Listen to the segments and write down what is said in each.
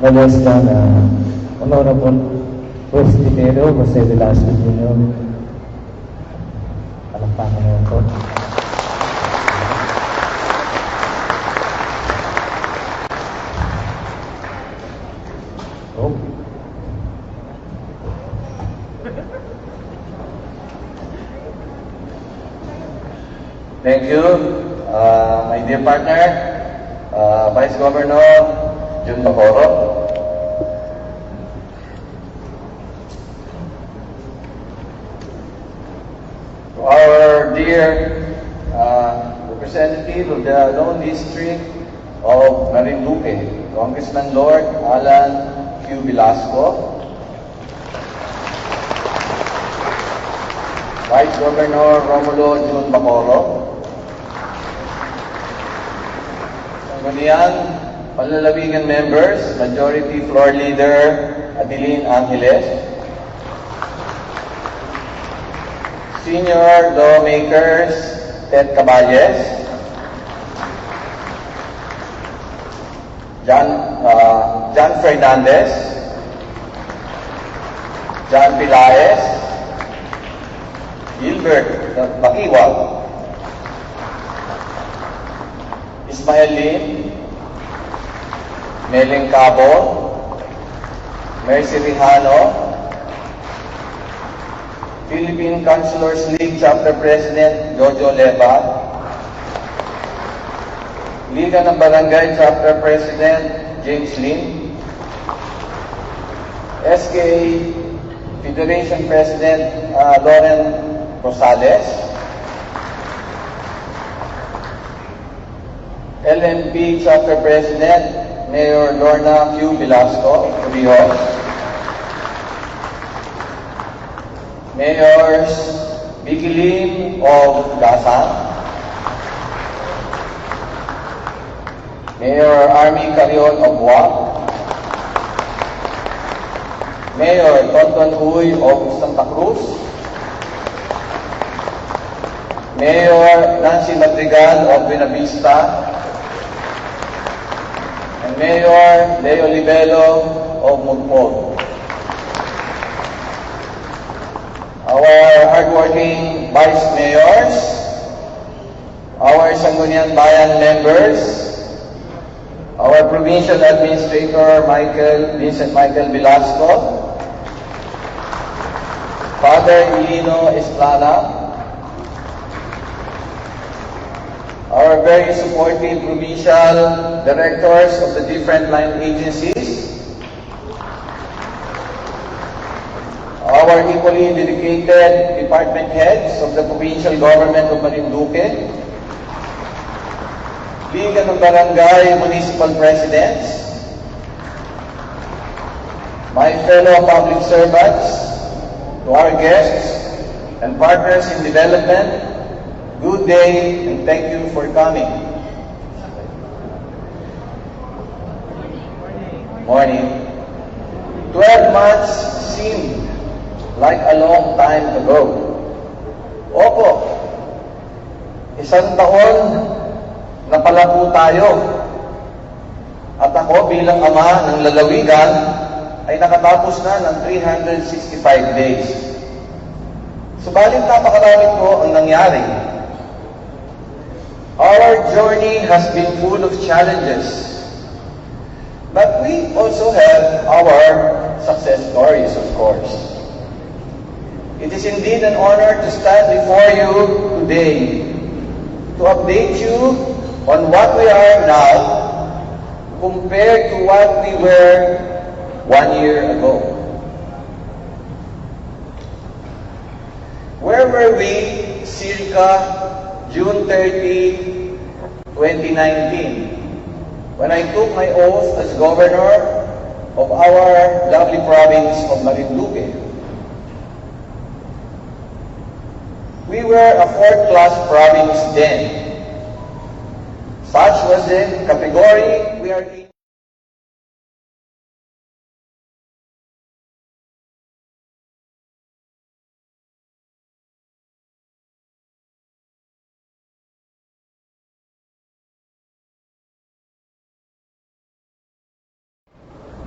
Molesta na Honorable Presbyterio Jose Velasco Jr. Palakpakan naman po. Oh. Thank you, my dear partner, Vice Governor Jun Bacooro. To our dear representative of the Lone District of Marinduque, Congressman Lord Alan Q. Velasco, Vice Governor Romulo Jun Bacooro, Sangguniang Panlalawigan members, Majority Floor Leader Adeline Angeles, Senior Lawmakers Ted Caballes, John Fernandez, John Pilaes, Gilbert Bakiwag, Ismael Lim, Meleng Cabo, Mercy Rijano, Philippine Councilors League Chapter President Jojo Leva, Liga ng Barangay Chapter President James Lim, SKA Federation President Loren Rosales, LNP Chapter President Mayor Lorna Q. Velasco Rios, Mayors Vicky Lim of Gasan, Mayor Army Carion of Buwak, Mayor Tonton Uy of Santa Cruz, Mayor Nancy Madrigal of Buenavista, and Mayor Leo Libelo of Mugpog. Our hardworking vice mayors, our Sangguniang Bayan members, our provincial administrator Vincent Michael Velasco, Father Elino Estrada, our very supportive provincial directors of the different line agencies, our equally dedicated department heads of the provincial government of Marinduque, Liga ng Barangay Municipal Presidents, my fellow public servants, to our guests and partners in development, good day and thank you for coming. Morning. 12 months seemed like a long time ago. Opo, isang taon na pala po tayo. At ako bilang ama ng lalawigan ay nakatapos na ng 365 days. Subalit napakarami po ang nangyari. Our journey has been full of challenges. But we also have our success stories, of course. It is indeed an honor to stand before you today to update you on what we are now compared to what we were 1 year ago. Where were we circa June 30, 2019, when I took my oath as governor of our lovely province of Marinduque? We were a fourth-class province then. Such was the category we are in.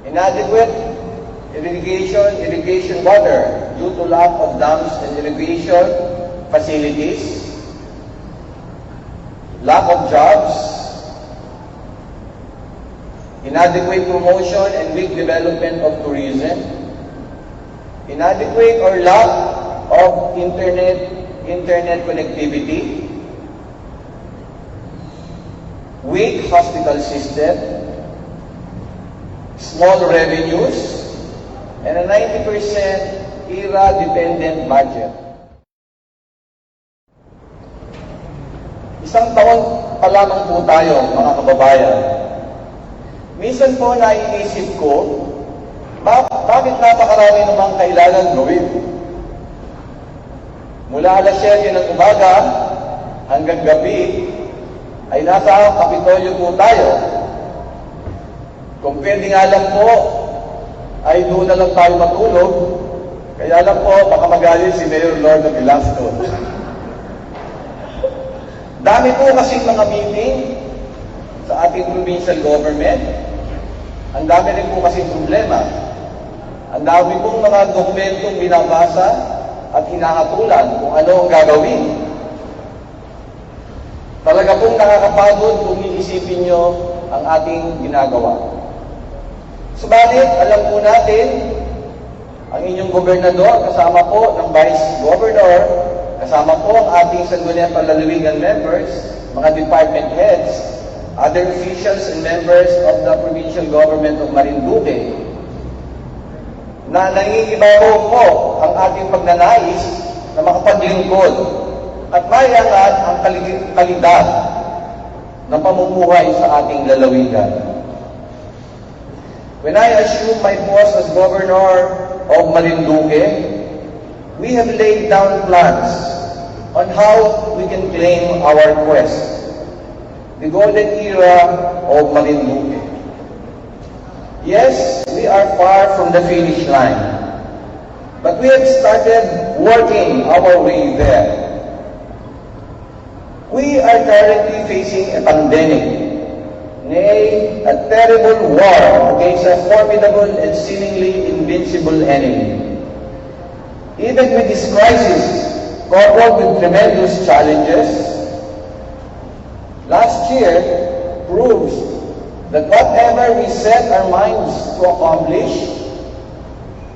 inadequate irrigation water due to lack of dams and irrigation facilities, lack of jobs, inadequate promotion and weak development of tourism, inadequate or lack of internet connectivity, weak hospital system, small revenues, and a 90% IRA-dependent budget. Isang taon pa lamang po tayo, mga kababayan. Minsan po naiisip ko, bakit napakarami namang kailangan gawin? Mula alas 7 ng umaga hanggang gabi, ay nasa Kapitolyo po tayo. Kung pwede nga lang po, ay doon na lang tayo matulog. Kaya lang po, baka magalit si Mayor Lorna Velasco. Dami po kasing mga meeting sa ating provincial government. Ang dami rin po kasing problema. Ang dami pong mga dokumentong binabasa at hinahatulan kung ano ang gagawin. Talaga pong nakakapagod kung iisipin nyo ang ating ginagawa. Subalit, alam po natin, ang inyong gobernador, kasama po ng vice governor, kasama po ang ating Sangguniang Lalawigan members, mga department heads, other officials and members of the provincial government of Marinduque, na nangingibabaw po ang ating pagnanais na makapaglingkod at mayangat ang kalidad ng pamumuhay sa ating lalawigan. When I assumed my post as Governor of Marinduque, we have laid down plans on how we can claim our quest, the golden era of Marinduque. Yes, we are far from the finish line, but we have started working our way there. We are currently facing a pandemic, nay, a terrible war against a formidable and seemingly invincible enemy. Even with this crisis, coupled with tremendous challenges, last year proves that whatever we set our minds to accomplish,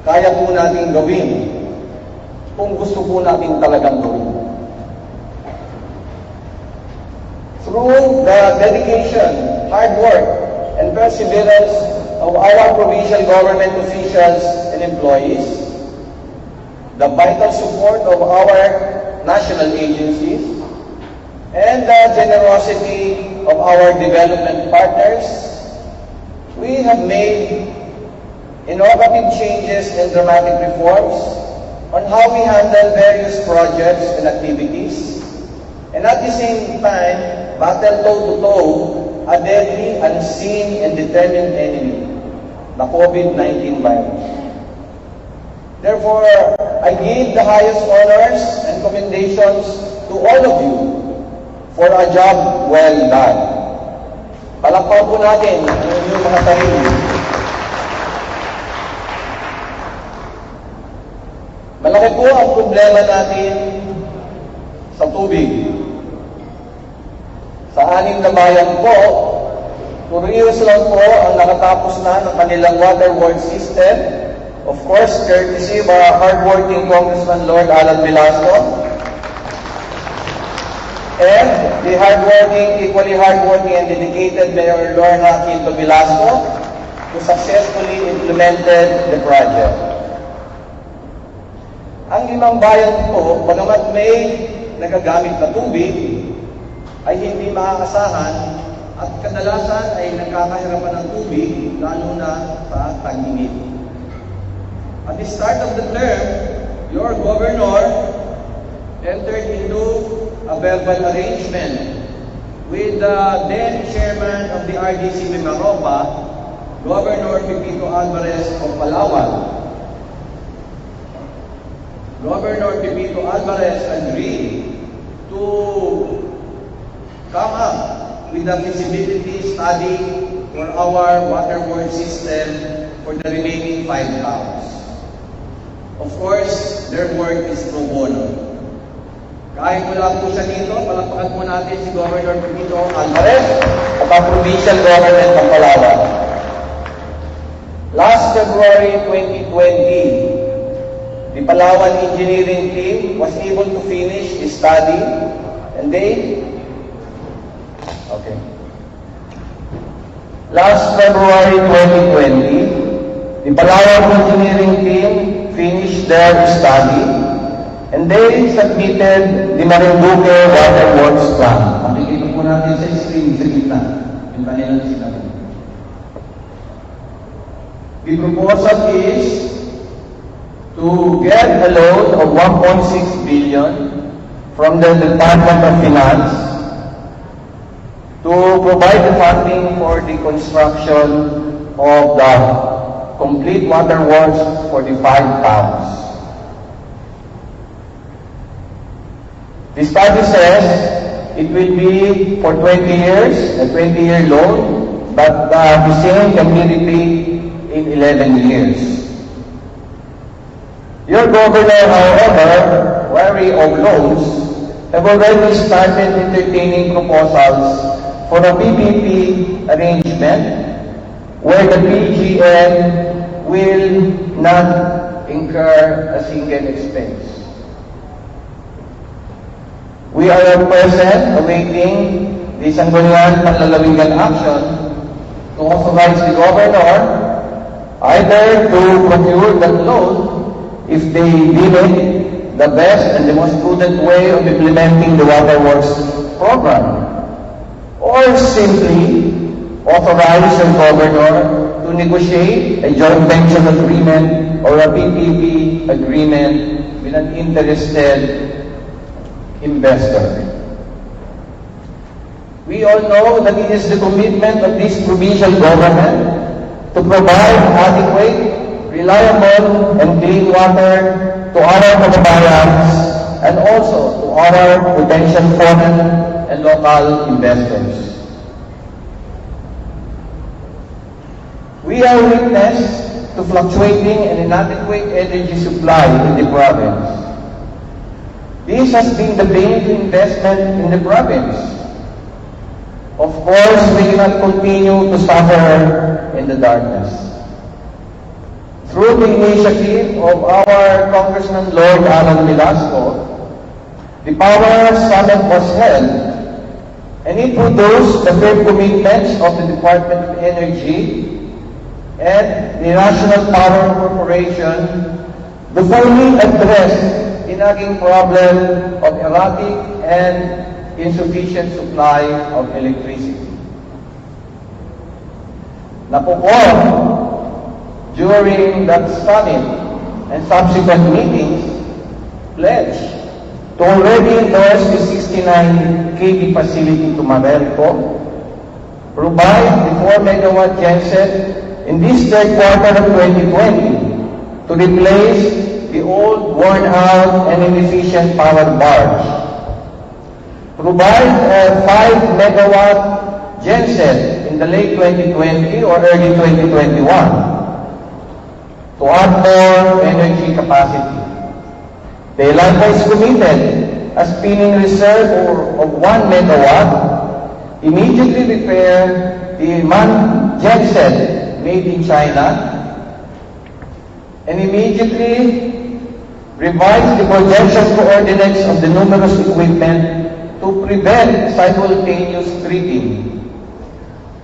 kaya po natin gawin kung gusto po natin talagang gawin. Through the dedication, hard work, and perseverance of our provincial government officials and employees, the vital support of our national agencies, and the generosity of our development partners, we have made innovative changes and dramatic reforms on how we handle various projects and activities, and at the same time, battle toe-to-toe a deadly, unseen, and determined enemy, the COVID-19 virus. Therefore, I give the highest honors and commendations to all of you for a job well done. Palakpakan po natin ang inyong mga sarili. Malaki po ang problema natin sa tubig. Sa 6 na bayan po, Torrijos lang po ang nakatapos na ng kanilang water world system. Of course, courtesy of our hardworking Congressman Lord Alan Velasco and the equally hardworking and dedicated Mayor Lorna Quinto Velasco, who successfully implemented the project. Ang 5 bayan po, bagamat may nagagamit na tubig, ay hindi maaasahan at kadalasan ay nagkakahirapan ng tubig, lalo na sa tag-init. At the start of the term, your governor entered into a verbal arrangement with the then chairman of the RDC Mimaropa, Governor Pepito Alvarez of Palawan. Governor Pepito Alvarez agreed to come up with a feasibility study for our water board system for for the remaining 5 towns. Of course, their work is pro bono. Kahit wala po siya dito, palakpakan po natin si Governor Benito Alvarez at ang Provincial Government ng Palawan. Last February 2020, the Palawan engineering team was able to finish the study and Last February 2020, the Palawan engineering team finished their study and they submitted the Marinduque Water Works Plan. Makikita po natin sa screen sa gitna yung kanilang sinabi. The proposal is to get a loan of 1.6 billion from the Department of Finance to provide the funding for the construction of the complete water works for the 5 towns. The study says it will be for 20 years, a 20-year loan, but the same can be repaid in 11 years. Your governor, however, wary of loans, have already started entertaining proposals for a PPP arrangement where the PGN will not incur a single expense. We are at present awaiting the Sangguniang Panlalawigan action to authorize the governor either to procure that loan if they deem it the best and the most prudent way of implementing the waterworks program, or simply authorize the governor to negotiate a joint venture agreement or a PPP agreement with an interested investor. We all know that it is the commitment of this provincial government to provide adequate, reliable, and clean water to our kababayans and also to our potential foreign and local investors. We are witness to fluctuating and inadequate energy supply in the province. This has been the bane of investment in the province. Of course, we cannot continue to suffer in the darkness. Through the initiative of our Congressman Lord Alan Velasco, the Power Summit was held, and it produced the firm commitments of the Department of Energy and the National Power Corporation to fully address the nagging problem of erratic and insufficient supply of electricity. Napupon during that summit and subsequent meetings pledged to already endorse the 69 kV facility to Mamerto, provide the 4 megawatt genset in this third quarter of 2020 to replace the old, worn-out, and inefficient powered barge. Provide a 5 megawatt genset in the late 2020 or early 2021 to add more energy capacity. They likewise committed a spinning reserve of 1 megawatt, immediately repair the MAN genset made in China, and immediately revise the projection coordinates of the numerous equipment to prevent simultaneous tripping.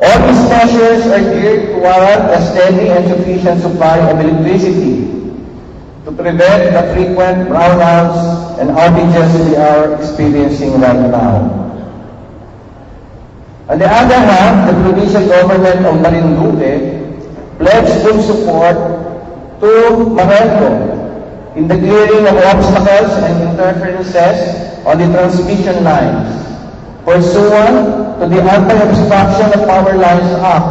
All these measures are geared toward a steady and sufficient supply of electricity to prevent the frequent brownouts and outages we are experiencing right now. On the other hand, the provincial government of Marinduque pledged full support to Mamerto in the clearing of obstacles and interferences on the transmission lines, pursuant to the Anti-Obstruction of Power Lines Act,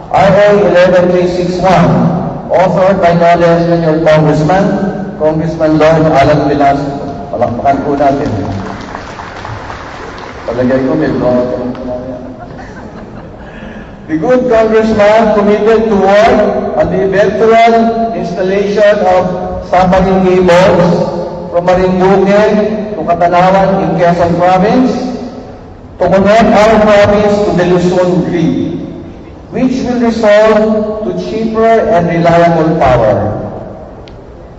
RA 11361, authored by no less than your Congressman Lord Alan Velasco. Palakpakan po natin. Palagay ko may The good congressman committed to work on the eventual installation of submarine cables from Marinduque to Catanawan in Quezon Province to connect our province to the Luzon grid, which will result to cheaper and reliable power.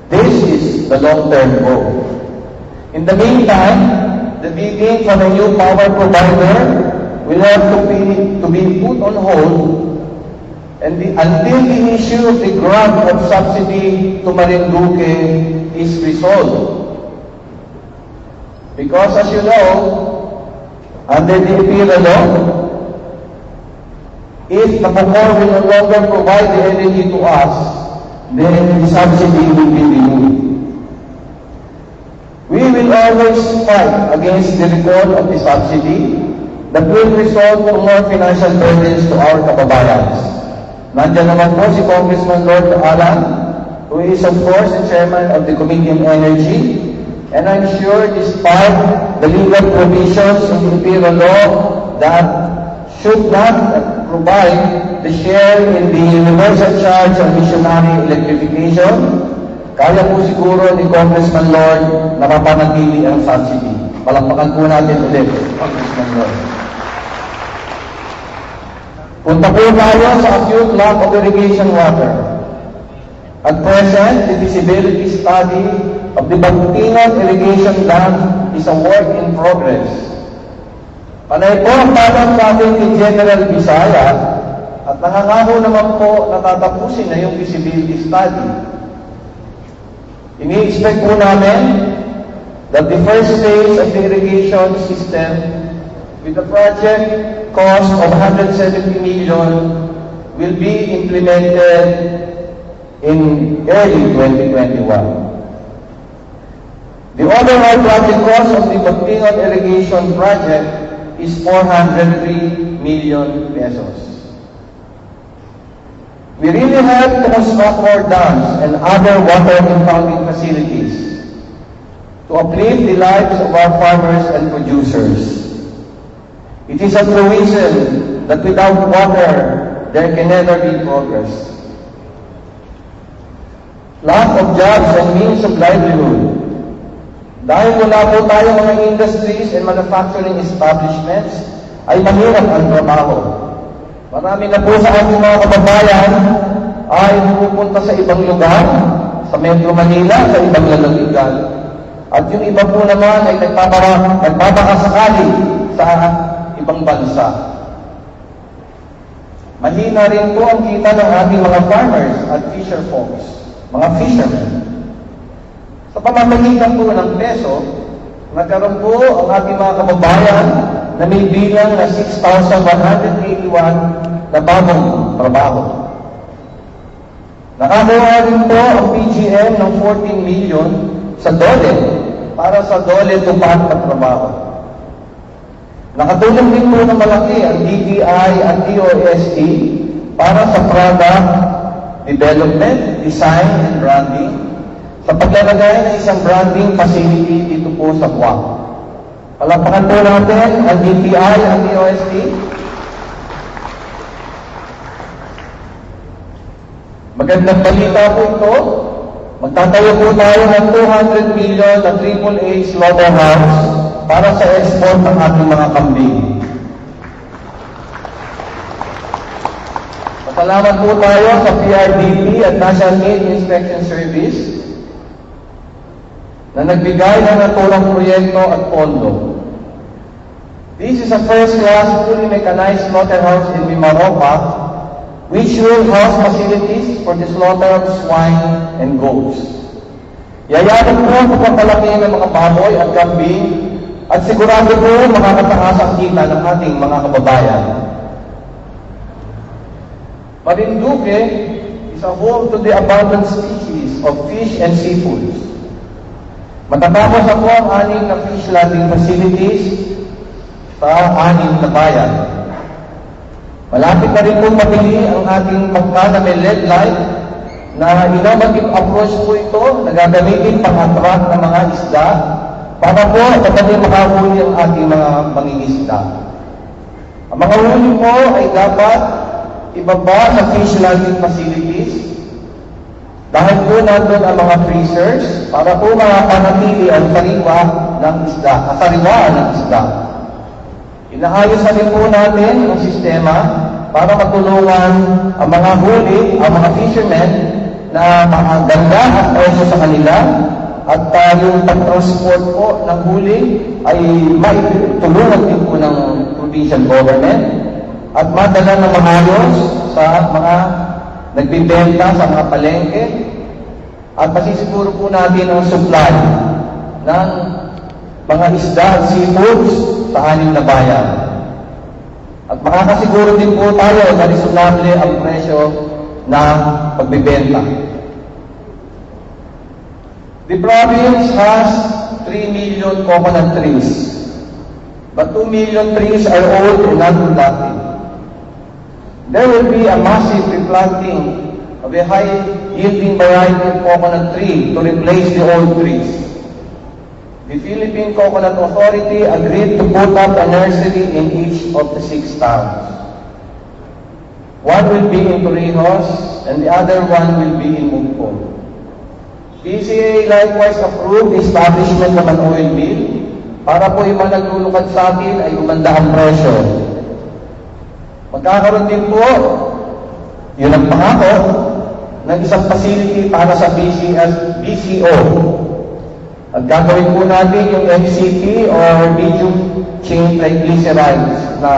This is the long-term goal. In the meantime, the bidding for a new power provider will have to be put on hold until the issue of the grant of subsidy to Marinduque is resolved. Because as you know, under the EPIRA law, if the PACOR will no longer provide the energy to us, then the subsidy will be removed. We will always fight against the recall of the subsidy that will result to more financial burdens to our kababayans. Nandiyan naman po si Congressman Lord Alan, who is of course the chairman of the Committee on Energy, and I'm sure despite the legal provisions in the EPIRA law that should not provide the share in the universal charge on missionary electrification, kaya po siguro ni Congressman Lord na mapanatili ang subsidy. Palakpakan po natin ulit, Congressman Lord. Punta po tayo sa acute lack of irrigation water. At present, the feasibility study of the Bantingan Irrigation Dam is a work in progress. Panay po ang tanong sa atin ni General Bisaya at nangangako naman po na tatapusin na yung feasibility study. Ini-expect po namin that the first phase of the irrigation system with a project cost of 170 million will be implemented in early 2021. The overall project cost of the Bantingan Irrigation Project is 403 million pesos. We really have to construct more dams and other water impounding facilities to uplift the lives of our farmers and producers. It is a truism that without water, there can never be progress. Lack of jobs and means of livelihood. Dahil wala po tayo mga industries and manufacturing establishments, ay mahirap ang trabaho. Marami na po sa ating mga kababayan ay pupunta sa ibang lugar, sa Metro Manila, sa ibang lalawigan. At yung iba po naman ay nagpapakasakali sa ibang bansa. Mahina rin po ang kita ng ating mga farmers at fisher folks, mga fishermen. Sa pamamagitan po ng peso, nagkaroon po ang ating mga kababayan na may bilang na 6,181 na bagong trabaho. Nakakuha rin po ang PGM ng 14 million sa DOLE para sa DOLE tupat na trabaho. Nakatulong din po ng malaki ang DTI at DOST para sa product development, design, and branding sa paglalagay ng isang branding facility dito po sa Buwak. Palakpakan po natin ang DTI at DOST. Magandang balita po ito. Magtatayo po tayo ng 200 million na AAA slaughterhouse para sa export ng ating mga kambing. Pasalamat po tayo sa PRDP at National Meat Inspection Service na nagbigay ng naturang proyekto at pondo. This is a first-class, fully mechanized slaughterhouse in Mimaropa, which will house facilities for the slaughter of swine and goats. Yayaman po ang pagpapalaki ng mga baboy at kambing at sigurado po makakataas ang kita ng ating mga kababayan. Marinduque is a home to the abundant species of fish and seafoods. Matatapos ako ang 6 na fish landing facilities sa 6 na bayan. Malapit na rin po mabili ang ating pagka na may LED light na innovative approach po ito na gagamitin pang-attract ng mga isda para po kapag makahuli ang ating mga mangingisda. Ang mga huli po ay dapat ibaba sa fish landing facilities. Dahil po nandun ang mga freezers para po makapanatili ang sariwa ng isda, kasariwaan ng isda. Inaayos na rin po natin ang sistema para matulungan ang mga huli, ang mga fishermen na makaganda at presyo sa kanila at yung pag-transport po ng huli ay maitulungan din po ng provincial government at madala ng maayos sa mga nagbibenta sa mga palengke at masisiguro po natin ang supply ng mga isda at seafoods sa 6 na bayan. At makakasiguro din po tayo na reasonable ang presyo na pagbibenta. The province has 3 million coconut trees, but 2 million trees are old and not productive. There will be a massive replanting of a high-yielding variety of coconut tree to replace the old trees. The Philippine Coconut Authority agreed to put up a nursery in each of the 6 towns. One will be in Torrijos and the other one will be in Mugpog. PCA likewise approved the establishment of an oil mill para po yung mga naglulukad sa atin ay umanda ang presyo. Magkakaroon din po, yun ang pangako, ng isang facility para sa BCO. At gagawin po natin yung MCP or medium chain triglycerides na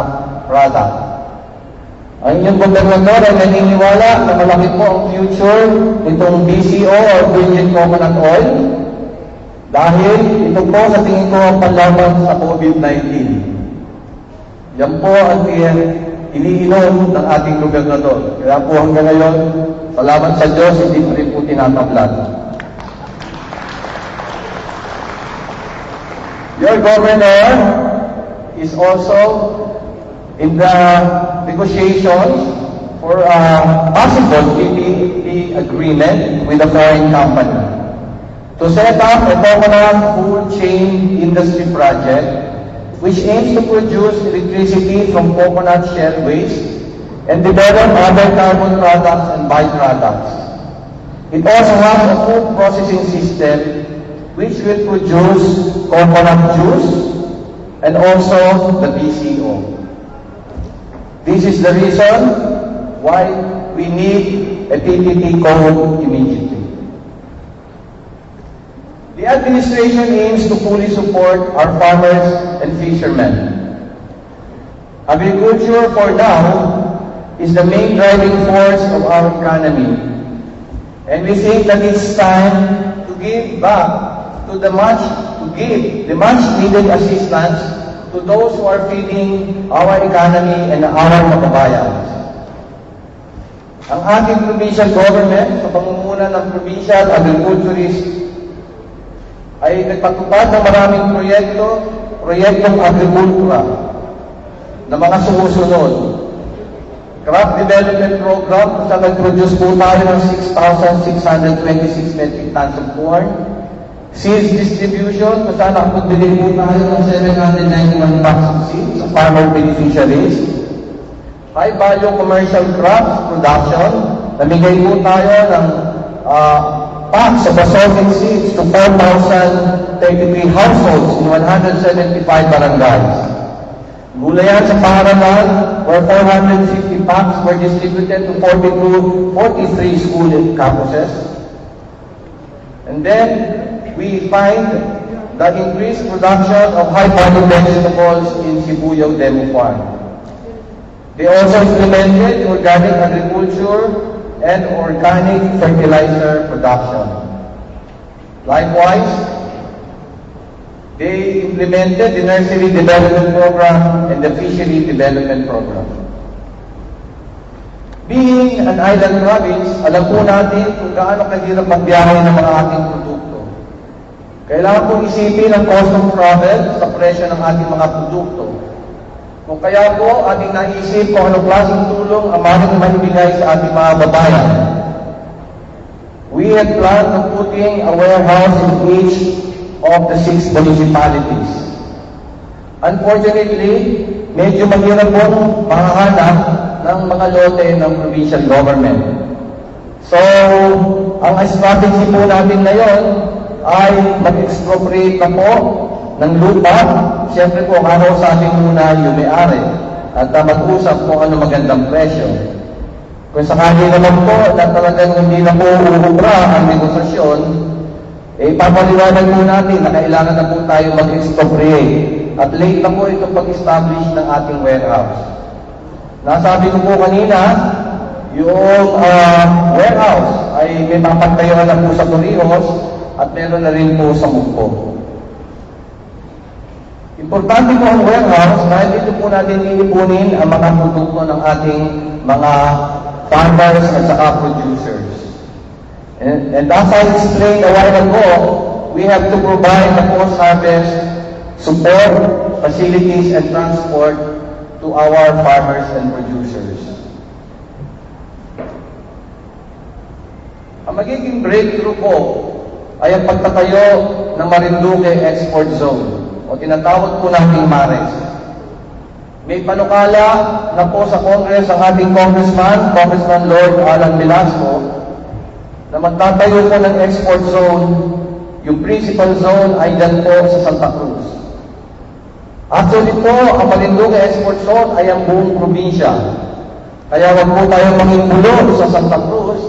product. Ang inyong gobernador ay naniniwala na malaki po ang future nitong BCO or virgin coconut oil dahil ito po sa tingin ko ang panlaban sa COVID-19. Yan po ang iniinom ng ating gobernador. Kaya po hanggang ngayon, salamat sa Diyos, hindi pa rin po tinatablan. Your governor is also in the negotiations for a possible PPP agreement with a foreign company to set up a coconut food chain industry project which aims to produce electricity from coconut shell waste and develop other carbon products and byproducts. It also has a food processing system which will produce coconut juice and also the BCO. This is the reason why we need a PPP code immediately. The administration aims to fully support our farmers and fishermen. Agriculture for now is the main driving force of our economy. And we think that it's time to give back to the much needed assistance to those who are feeding our economy and our kababayan. Ang ating provincial government sa pamumuno ng provincial agriculturist ay nagpatupad ng maraming proyektong agrikultura na mga sumusunod. Crop Development Program, kung saan nag-produce po tayo ng 6,626 metric tons of corn. Seeds Distribution, kung saan nakapagbiling po tayo ng 791 packs of seeds sa farmer beneficiaries. High Value Commercial Crops Production, namigay po tayo ng packs of assorted seeds to 4,033 households in 175 barangays. Gulayan sa paaralan, where 450 packs were distributed to 43 school campuses. And then, we find the increased production of high-value vegetables in Sibuyaw Demo Farm. They also implemented organic agriculture and organic fertilizer production. Likewise, they implemented the Nursery Development Program and the Fishery Development Program. Being an island province, alam po natin kung gaano kahirap magbiyahe ng mga ating produkto. Kailangan po isipin ang cost of travel sa presyo ng ating mga produkto. Kung kaya po ating naisip kung anong klaseng tulong ang maaaring maibigay sa ating mga babayan. We had planned on putting a warehouse in each of the 6 municipalities. Unfortunately, medyo mahirap pong makahanap ng mga lote ng provincial government. So, ang strategy po natin ngayon ay mag-expropriate na po ng lupa. Siyempre po, kakausapin muna yung may-ari at mag-usap kung ano magandang presyo. Kung sakali naman po na talagang hindi na po uubra ang negosasyon, papaliwanag po natin na kailangan na po tayo mag-expropriate. At late na po itong pag-establish ng ating warehouse. Nasabi ko po kanina, yung warehouse ay may mapagtayuan na po sa Torrijos at meron na rin po sa Mugpo. Importante po ang warehouse dahil dito po natin iipunin ang mga produkto ng ating mga farmers at saka producers. And as I explained a while ago, we have to provide the post-harvest support, facilities, and transport to our farmers and producers. Ang magiging breakthrough po ay ang pagtatayo ng Marinduque Export Zone o tinatawag po nating MAREX. May panukala na po sa Congress ang ating Congressman Lord Alan Velasco, na magtatayo po ng export zone. Yung principal zone ay dyan po sa Santa Cruz. Actually po, ang Marinduque Export Zone ay ang buong probinsya. Kaya wag po tayo mangimulo sa Santa Cruz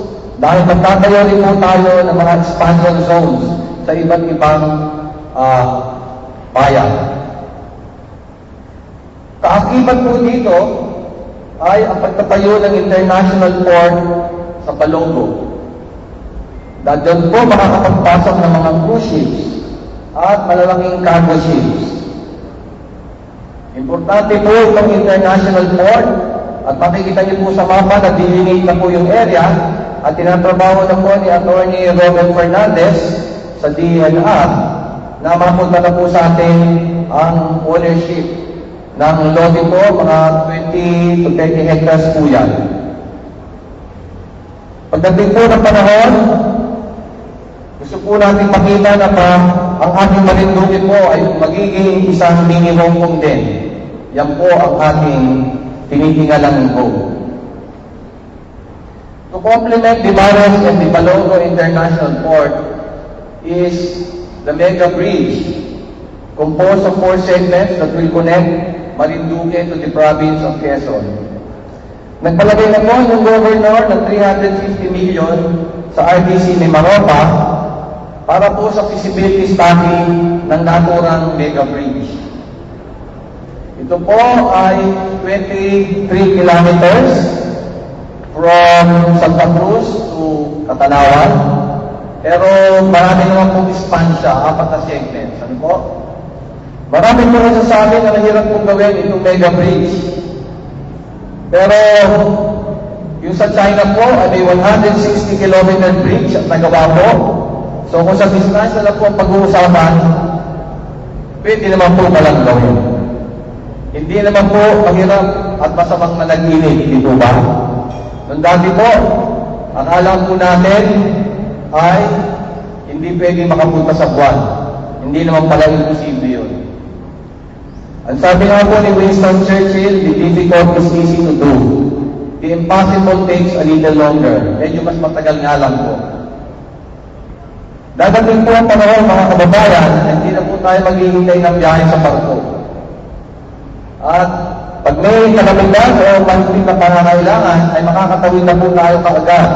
dahil magtatayo rin po tayo ng mga expansion zones sa iba't ibang bayan. Kaakibat po dito ay ang pagtatayo ng international port sa Balongo. Dahil doon po makakapagpasok ng mga cruise ships at malalaking cargo ships. Importante po itong international port at makikita niyo po sa mapa na delineate na po yung area at tinatrabaho na po ni Atty. Robert Fernandez sa DNR na mapunta na po sa atin ang ownership ng lobby po, mga 20 to 30 hectares po yan. Pagdating po ng panahon, gusto po natin makita na ang ating Marinduque po ay magiging isang mini Hong Kong din. Yan po ang ating tinitingalang goal. To complement the MAREX and the Balongo International Port is the Mega Bridge, composed of 4 segments that will connect Marinduque to the province of Quezon. Nagpalagay na po ng Governor ng 350 million sa RDC ni Maropa para po sa feasibility study ng naturang Mega Bridge. Ito po ay 23 kilometers from Santa Cruz to Catanawan. Pero marami naman pong distansya, 4 na segments. Ano po? Marami po nasasabi na nahirap pong gawin itong Mega Bridge. Pero yung sa China po ay may 160 kilometer bridge at nagawa po. So kung sa distansya na po ang pag-uusapan, pwede naman po palang gawin. Hindi naman po mahirap at masamang managinip, hindi po ba? Nung dati po, ang alam po natin ay hindi pwede makapunta sa buwan. Hindi naman pala imposible yun. Ang sabi nga po ni Winston Churchill, the difficult is easy to do. The impossible takes a little longer. Medyo mas matagal nga lang po. Dadating po ang panahon, mga kababayan, hindi na po tayo maghihintay ng biyahe sa barko. At pag may kalamidad o pansin na pangangailangan, ay makakatawid na po tayo kaagad.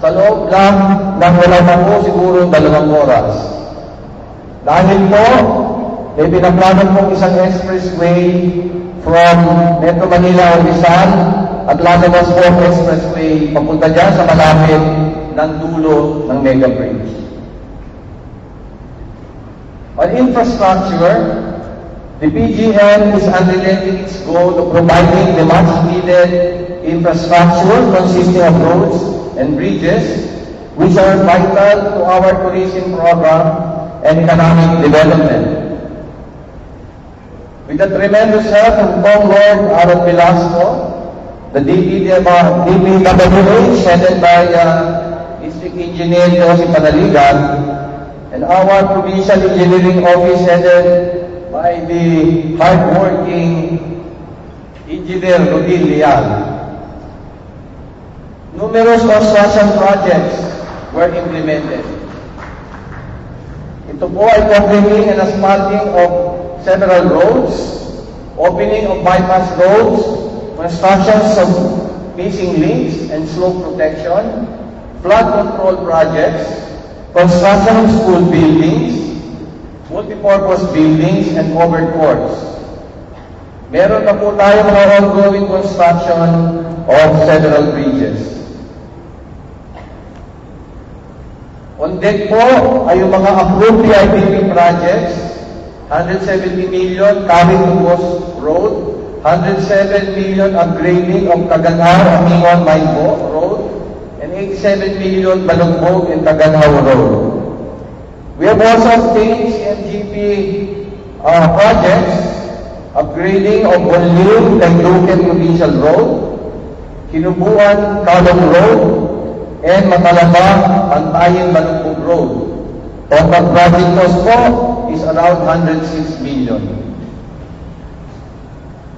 Sa loob lang ng wala pa po siguro 2 oras. Dahil po, may pinaplanan pong isang expressway from Metro Manila o Rizal at Lagawas po Expressway papunta dyan sa malapit ng dulo ng Mega Bridge. On infrastructure, the PGN is unrelenting its goal of providing the much-needed infrastructure consisting of roads and bridges, which are vital to our tourism program and economic development. With the tremendous help of Kong Lord Aaron Velasco, the DPWH headed by District Engineer Joseph Panaligan, and our Provincial Engineering Office headed by the hardworking Engineer Rodil Lial, Numerous construction projects were implemented. Ito po ay concreting and asphalting of several roads, opening of bypass roads, constructions of missing links and slope protection, flood control projects, construction of school buildings, multipurpose buildings, and covered courts. Meron na po tayo mga ongoing construction of several bridges. On deck po ay yung mga approved PIDP projects, 170 million Carry-to-Post Road, 107 million upgrading of Taganaw, Amingon, Maybo Road, and 87 million Balugbog and Taganaw Road. We have also obtained CMGP projects, upgrading of Bonliw, Taylucan Provincial Road, Kinubuan, Calong Road, and Matalaba, Pantayin, Balugbog Road. Total project cost po is around 106 million.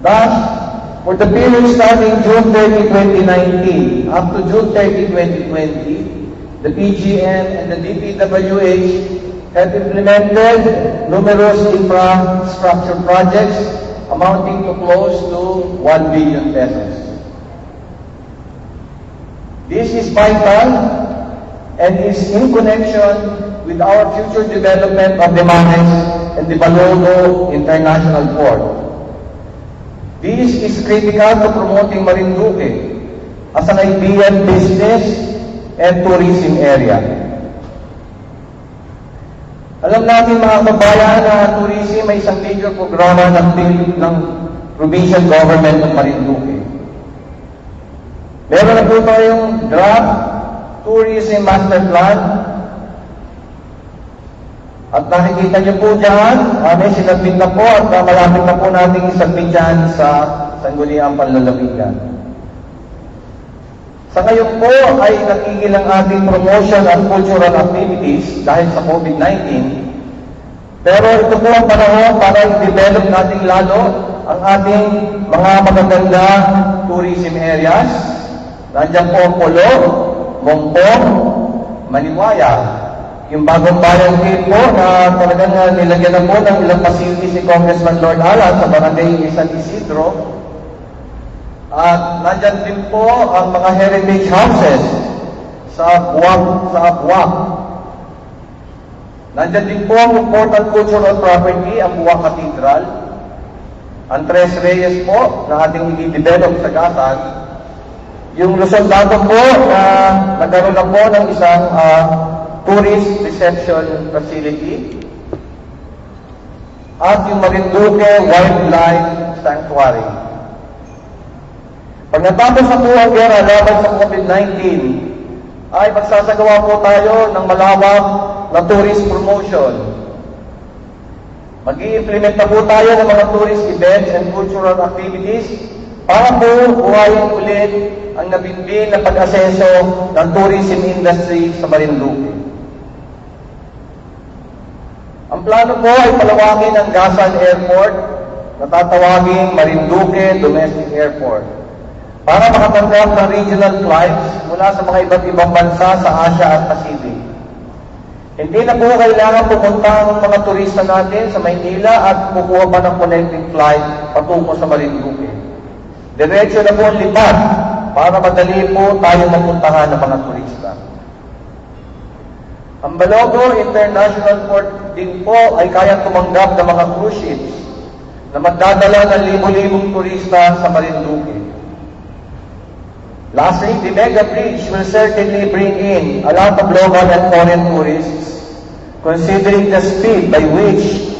Thus, for the period starting June 30, 2019 up to June 30, 2020, the PGN and the DPWH have implemented numerous infrastructure projects amounting to close to 1 billion pesos. This is vital and is in connection with our future development of the Manes and the Balugo International Port. This is critical to promoting Marinduque as an ideal business and tourism area. Alam natin mga kabayan na tourism ay isang major programa ng provincial government ng Marinduque. Meron na po tayong draft tourism master plan. At nakikita niyo po dyan, may sinabit na po at malapit na po natin isabit dyan sa Sangguniang Panlalawigan. Sa ngayon po ay natigil ang ating promotion and cultural activities dahil sa COVID-19. Pero ito po ang panahon para i-develop natin lalo ang ating mga magaganda tourism areas. Nandiyan po ang Polo, Mongpong, Maniwaya. Yung bagong bayan din po na talagang nilagyan na po ng ilang facilities si Congressman Lord Alan sa barangay San Isidro. At nandyan din po ang mga heritage houses sa Buwak. Nandyan din po ang important cultural property, ang Buwak Cathedral. Ang Tres Reyes po na ating i-develop sa Gatag. Yung Luzon Dato po na nagkaroon na po ng isang tourist reception facility at yung Marinduque Wildlife Sanctuary. Pag natapos na po ang gera laban sa COVID-19, ay magsasagawa po tayo ng malawak na tourist promotion. Mag-i-implement na po tayo ng mga tourist events and cultural activities para po buhayin ulit ang nabinbin na pag-aseso ng tourism industry sa Marinduque. Ang plano po ay palawakin ang Gasan Airport na tatawaging Marinduque Domestic Airport para makatanggap ng regional flights mula sa mga iba't ibang bansa sa Asia at Pacific. Hindi na po kailangan pumunta ang mga turista natin sa Maynila at kukuha pa ng connecting flight patungo sa Marinduque. Diretso na po ang lipat para madali po tayo mapuntahan ng mga turista. Ang Balugo International Port din po ay kayang tumanggap ng mga cruise ships na magdadala ng libo-libong turista sa Marinduque. Lastly, the mega bridge will certainly bring in a lot of local and foreign tourists, considering the speed by which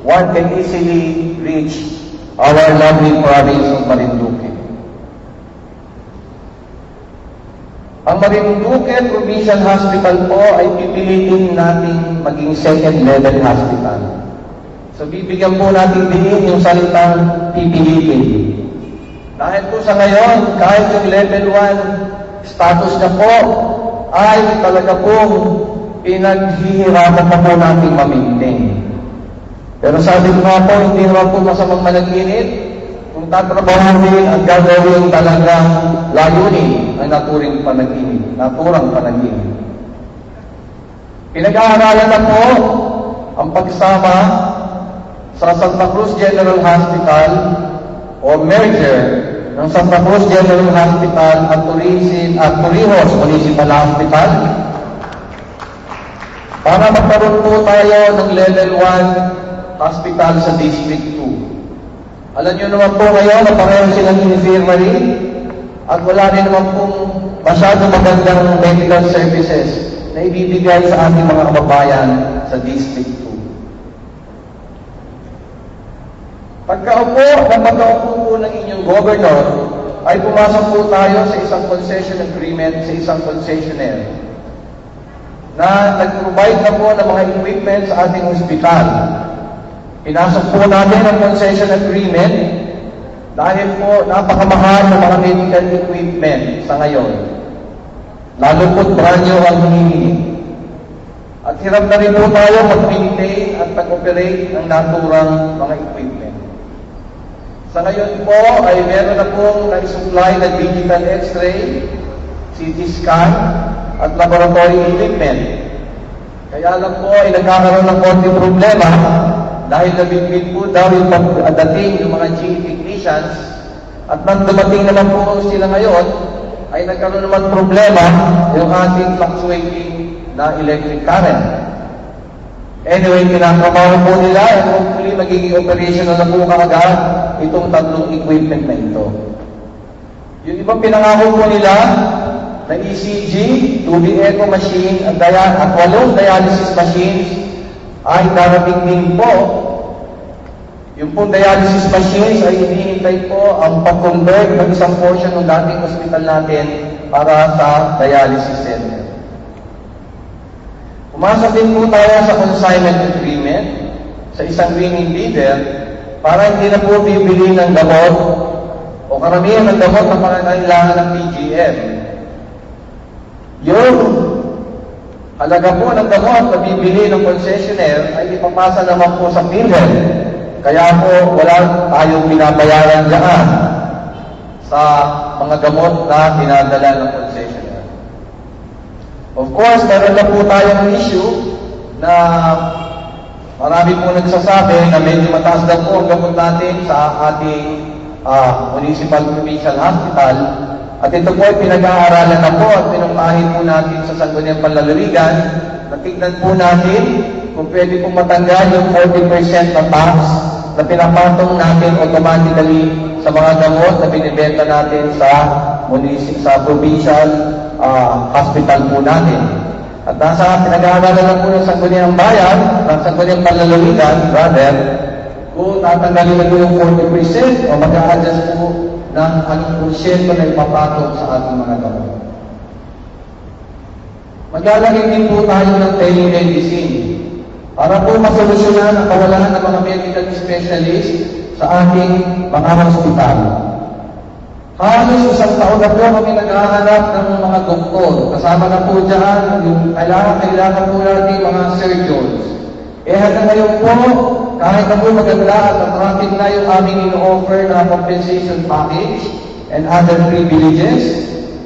one can easily reach our lovely province of Marinduque. Ang Marinduque Provincial Hospital po ay pipilitin natin maging second level hospital. So bibigyan po natin din yung salitang pipilitin. Dahil po sa ngayon, kahit yung level 1 status na po, ay talaga pong pinaghihirapan na po natin ma-maintain. Pero sabi ko nga po, hindi naman po masamang managinit kung pagtatrabahuin at gagawin talagang layunin ang naturang panaginip. Pinag-aaralan na po ang pagsama sa Santa Cruz General Hospital o merger ng Santa Cruz General Hospital at Torrijos Municipal Hospital para magkaroon po tayo ng Level 1 Hospital sa District 2. Alam niyo naman po ngayon na pareho silang infirmary at wala rin naman pong masyado magandang medical services na ibibigay sa ating mga kababayan sa District 2. Pagkaupo po ng inyong governor, ay pumasok po tayo sa isang concession agreement sa isang concessionaire na nag-provide na po ng mga equipment sa ating ospital. Pinasok po natin ang concession agreement dahil po napakamahal ng mga medical equipment sa ngayon. Lalo po brand new ang hinihingi. At hirap na rin po tayo mag-maintain at mag-operate ng naturang mga equipment. Sa ngayon po ay meron na pong na-supply na digital x-ray, CT scan, at laboratory equipment. Kaya lang po ay nagkakaroon ng konting problema dahil nabitbit po daw yung pagdating ng mga GE technicians at nang dumating naman po sila ngayon ay nagkaroon naman problema yung ating fluctuating na electric current. Anyway, pinakabaho po nila and hopefully magiging operational na po kaagad itong tatlong equipment na ito. Yung ibang pinangako po nila na ECG, 2D echo machine at 8 dialysis machines ay darating din po. Yung pong dialysis machines ay hinihintay po ang pag-convert ng isang portion ng dating hospital natin para sa dialysis center. Pumasok din po tayo sa consignment agreement sa isang winning bidder para hindi na po bibili ng gamot o karamihan ng gamot na pangangailangan ng PGM. Yung halaga po ng gamot na bibili ng concessionaire ay ipapasa naman po sa PhilHealth. Kaya po wala tayong binabayaran dyan sa mga gamot na dinadala ng concessionaire. Of course, meron na po tayong issue na marami po nagsasabi na medyo mataas daw po ang gamot natin sa ating Municipal Provincial Hospital. At ito po ay pinag-aaralan na po at pinungkahin po natin sa Sangguniang Panlalawigan na tignan po natin kung pwede po matanggal yung 40% na tax na pinapatong natin automatically sa mga gamot na binibenta natin sa provincial hospital po natin. At nasa pinag-aaralan na po ng Sangguniang Bayan, ng Sangguniang Panlalawigan, rather, kung tatanggalin na po yung 40% o mag-a-adjust po ng anong porsyento na ipapatong sa ating mga gamot. Maglalagay din po tayo ng telemedicine para po masolusyonan ang kawalan ng mga medical specialist sa ating mga hospital. Halos isang taon na po kami naghahanap ng mga doktor. Kasama na po dyan yung kailangan po natin mga surgeons. Hanggang ngayon po, kahit na po maganda at attractive na yung aming in-offer na compensation package and other privileges,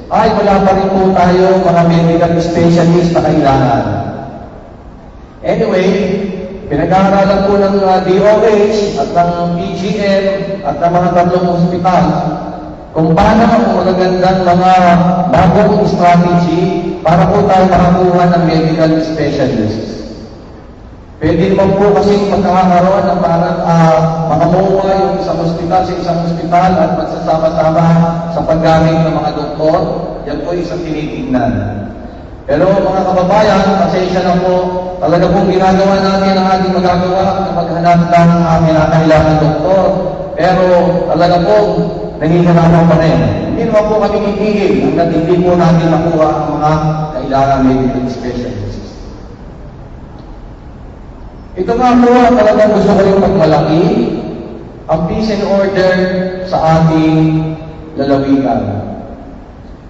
ay wala pa rin po tayo mga medical specialist na kailangan. Anyway, pinag-aaralan po ng DOH at ng PGM at ng mga tatlong hospital kung paano ang magagandang mga bagong strategy para po tayo makakuha ng medical specialists. Pwede naman po kasi magkakaroon ng parang makamuha yung isang ospital sa isang ospital at magsasama-sama sa paggamit ng mga doktor. Yan po isang tinitingnan. Pero mga kababayan, pasensya na po, talaga pong ginagawa natin ang ating magagawa na maghanap ng kinakailangan doktor. Pero talaga po, nahihirapan pa rin. Hindi naman po kami titigil hanggang hindi po natin makuha ang mga kailangan medical specialists. Ito nga po, talagang gusto ko yung pagmalaki ang peace and order sa ating lalawigan.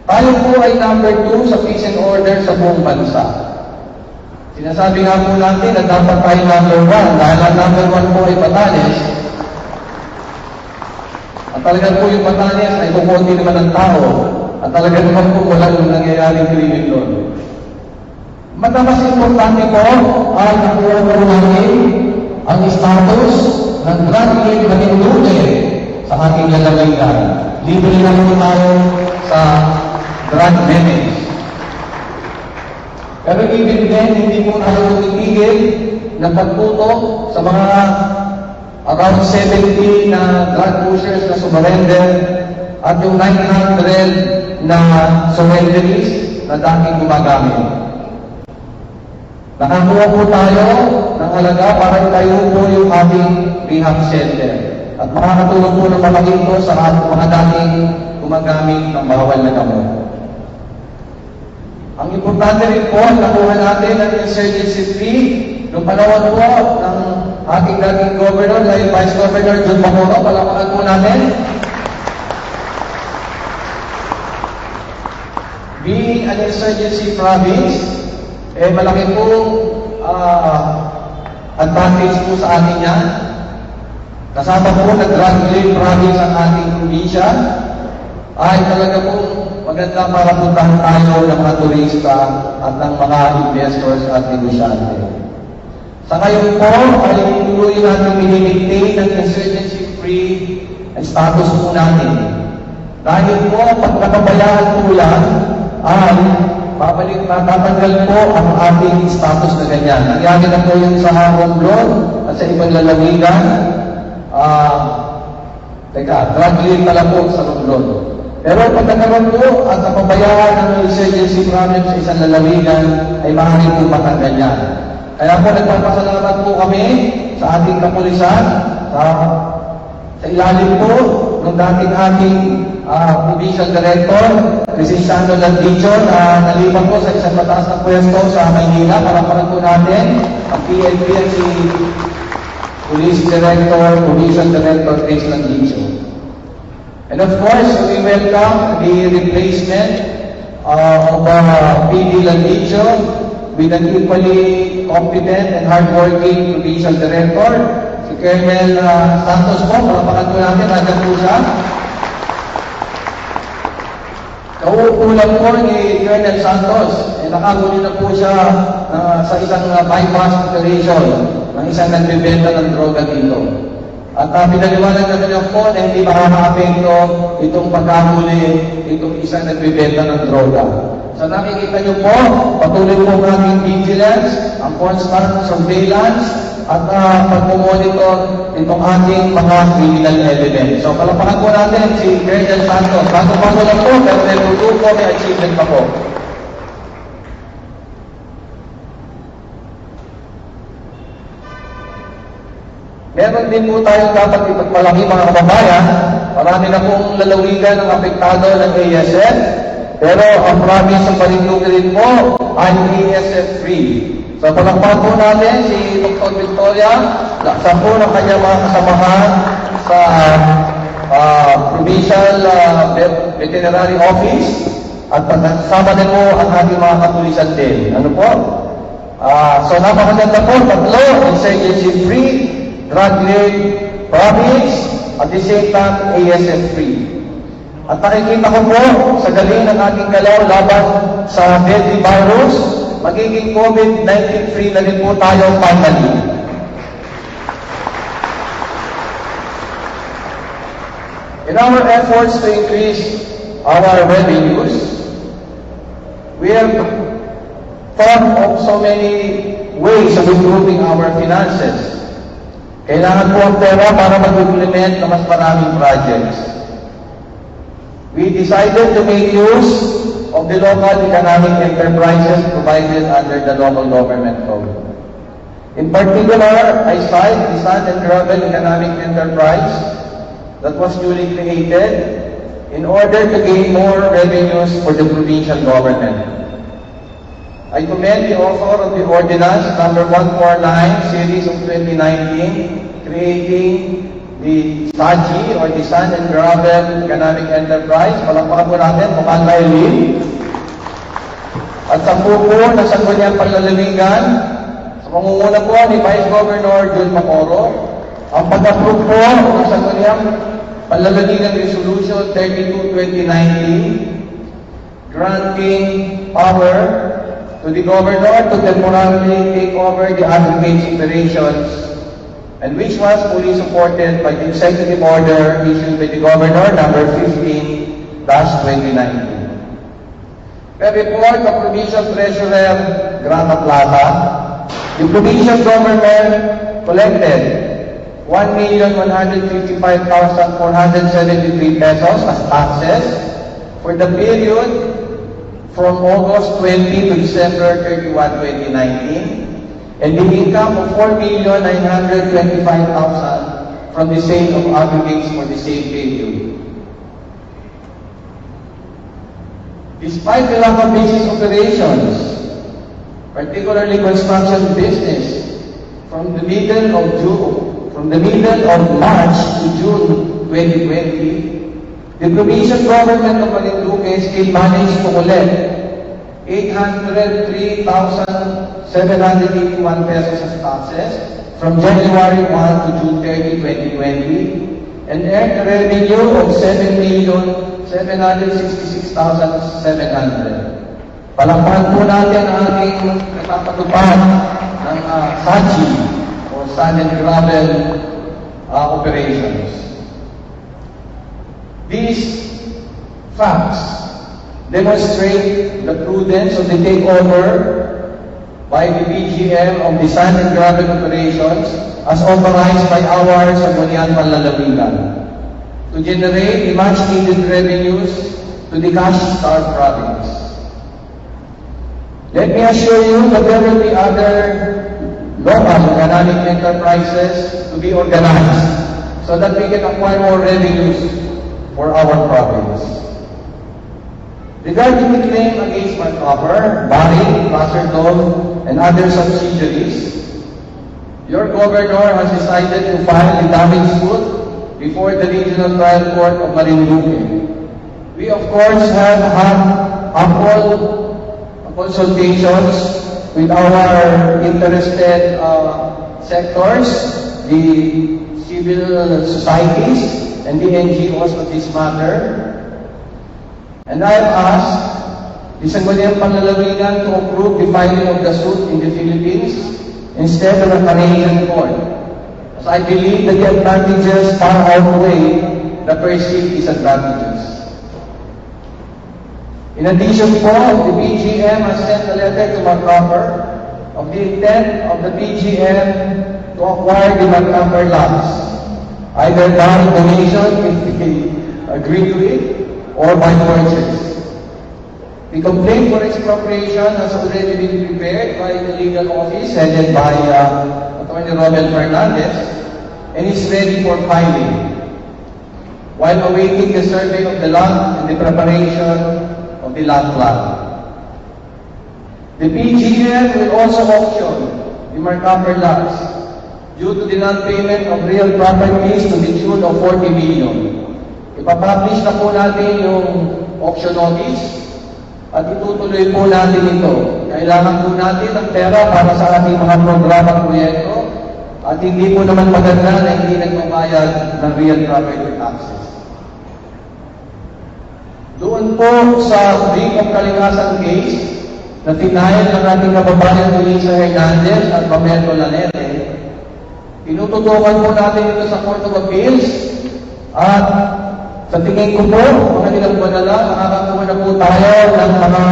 Tayo po ay number 2 sa peace and order sa buong bansa. Sinasabi nga po natin na dapat tayo number 1 dahil ang number 1 po ay Batanes. At talagang po yung Batanes ay kukunti naman ng tao. At talagang naman po wala yung nangyayaring krimen doon. Mas importante po ay nakuha po namin ang status ng drug kid na Marinduque sa ating lalawigan. Libre na po tayo sa drug menace. Pero even then, hindi po tayo tumitigil na pagtutok sa mga around 70 na drug pushers na surrender at yung 900 na surrenderies na dating gumagamit. Nakakuha po tayo ng halaga para itayo po yung ating rehab center. At makakatulong po ng malaki ito sa mga dating gumagamit ng bawal na gamot. Ang importante rin po, nakuha natin ang insurgency fee noong panahon po ng ating dating governor, dahil Vice Governor Jun Bacooro, palapakan po natin. Being an insurgency province, malaki pong advantage po sa atin yan. Kasama po na drug free province ang ating probinsya, ay talaga po maganda para puntahan tayo ng mga turista at ng mga investors at negosyante. Sa ngayon po, ay tuloy natin minimaintain ang insurgency-free status po natin. Dahil po, pag napabayaan po yan, ay tatanggal po ang ating status na ganyan. Nangyari na po yun sa Romblon at sa ibang lalawigan. Drug-free pala po sa Romblon. Pero pag nagkaroon po at napabayaan ng insurgency problem sa isang lalawigan, ay maaaring po matanggal yan. Kaya po nagpapasalamat po kami sa ating kapulisan, sa ilalim po ng dating ating provincial director, Cristiano Landicho, na nalipat po sa isang mataas na pwesto sa Maynila. Para po natin ang PNP at si Police Director, Provincial Director Chris Landicho. And of course, we welcome the replacement of PD Landicho with an equally competent and hardworking Provincial Director, si Colonel Santos po. Palapakan po natin, nandiyan po siya. Kauukulan po ni Colonel Santos, nakahuli na po siya sa isang bypass operation ng isang nagbibenta ng droga dito. At pinaliwanag naman niya po na hindi makaka-apekto itong pagkahuli itong isang nagbibenta ng droga. So nakikita niyo po, patuloy po ang ating vigilance, ang constant surveillance, at pag-monitor itong ating mga criminal evidence. So palapakan po natin si Colonel Santos. Bago lang po, pero may tutuko, may achievement pa po. Meron din po tayong dapat ipagmalaki mga kababayan. Marami na pong lalawigan ang apektado ng ASF. Pero ang province ng Marinduque rin po ay ASF-free. So palakpakan po natin si Dr. Victoria, sa po ng kanyang mga kasamahan sa Provincial Veterinary Office, at kasama din po ang ating mga kapulisan din. Ano po? So napakaganda po, tatlo, insurgency-free, drug-free province, at the same time, ASF-free. At nakikita ko po sa galing ng ating galaw laban sa deadly virus, magiging COVID-19 free na rin po tayo finally. In our efforts to increase our revenues, we have thought of so many ways of improving our finances. Kailangan po ang pera para mag-implement na mas maraming projects. We decided to make use of the local economic enterprises provided under the local government code. In particular, I cite the Sand and Gravel Economic Enterprise that was newly created in order to gain more revenues for the provincial government. I commend the author of the Ordinance number 149 series of 2019 creating the SAGI or the Sand and Gravel Economic Enterprise. Palakpakan po natin, mukhang Lailin. At sa pupo na sa kanyang panlalawigan, sa pangunguna po ni Vice Governor Jun Bacooro, ang pag-approve po sa kanyang Panlalagigan Resolution 32-2019, granting power to the governor to temporarily take over the aggregates operations, and which was fully supported by the executive order issued by the governor number 15-2019. Per report of Provincial Treasurer Grata Plata, the provincial government collected 1,155,473 pesos as taxes for the period from August 20 to December 31, 2019, and the income of 4,925,000 from the sale of aggregates for the same period. Despite the lack of business operations, particularly construction business, from the middle of March to June 2020, the provincial government of Marinduque still managed to collect 803,781 pesos as taxes from January 1 to June 30, 2020, and earned a revenue of 7,766,700. Palakpakan po natin ang ating napapatupad ng SAGI o Sand and Gravel operations. These facts demonstrate the prudence of the takeover by the PGM of the sand and gravel operations as authorized by our Sangguniang Panlalawigan to generate the much-needed revenues to the cash-starved province. Let me assure you that there will be other local economic enterprises to be organized so that we can acquire more revenues for our province. Regarding the claim against Marcopper, Bari, Kaserdov, and other subsidiaries, your governor has decided to file a damage suit before the Regional Trial Court of Marinduque. We of course have had ample consultations with our interested sectors, the civil societies, and the NGOs of this matter. And I have asked the Sangguniang Panlalawigan to approve the filing of the suit in the Philippines instead of a Canadian court, as I believe that the advantages far outweigh the perceived disadvantages. In addition po, the PGM has sent a letter to Marcopper of the intent of the PGM to acquire the Marcopper lots, either by donation if they agree to it, or by purchase. The complaint for expropriation has already been prepared by the legal office headed by Attorney Romel Fernandez and is ready for filing, while awaiting the survey of the land and the preparation of the land plan. The PGM will also auction the Marcopper lots due to the non-payment of real properties to the tune of 40 million. Ipapublish na po natin yung auction notice at itutuloy po natin ito. Kailangan po natin ng pera para sa ating mga programa at proyekto at hindi po naman maganda na hindi nagbabayad ng real property taxes. Doon po sa Ring of Kalikasan case na tinayan ng ating kababayan Luisa Hernandez at Roberto Lanete, tinututukan po natin ito sa Court of Appeals at sa tingin ko po, mga ilang buwan na lang, makakakuha na po tayo ng mga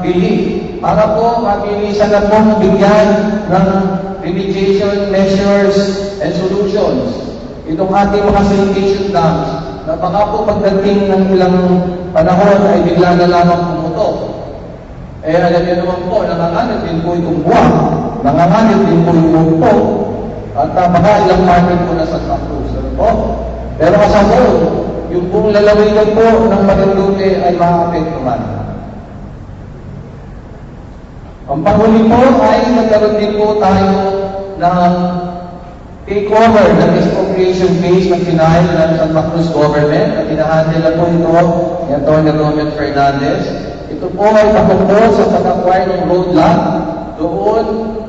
bili para po mabilisan na po bigyan ng remediation measures and solutions. Itong ating mga sanitation dams na baka po pagdating ng ilang panahon ay bigla na lamang pumutok. Eh alam niyo naman po, nanganganib din po itong buwan, nanganganib din po yung mugpo, at baka ilang market po na sa Cruz. Pero kasama yung buong lalawigan po ng Marinduque ay makakapektuhan. Ang panghuli po ay nagkaroon din po tayo ng takeover ng expropriation case na final ng Santa Cruz government at hinahandle na po ito ni Atty. Romel Fernandez. Ito po ay patungkol sa pag-acquire ng road land doon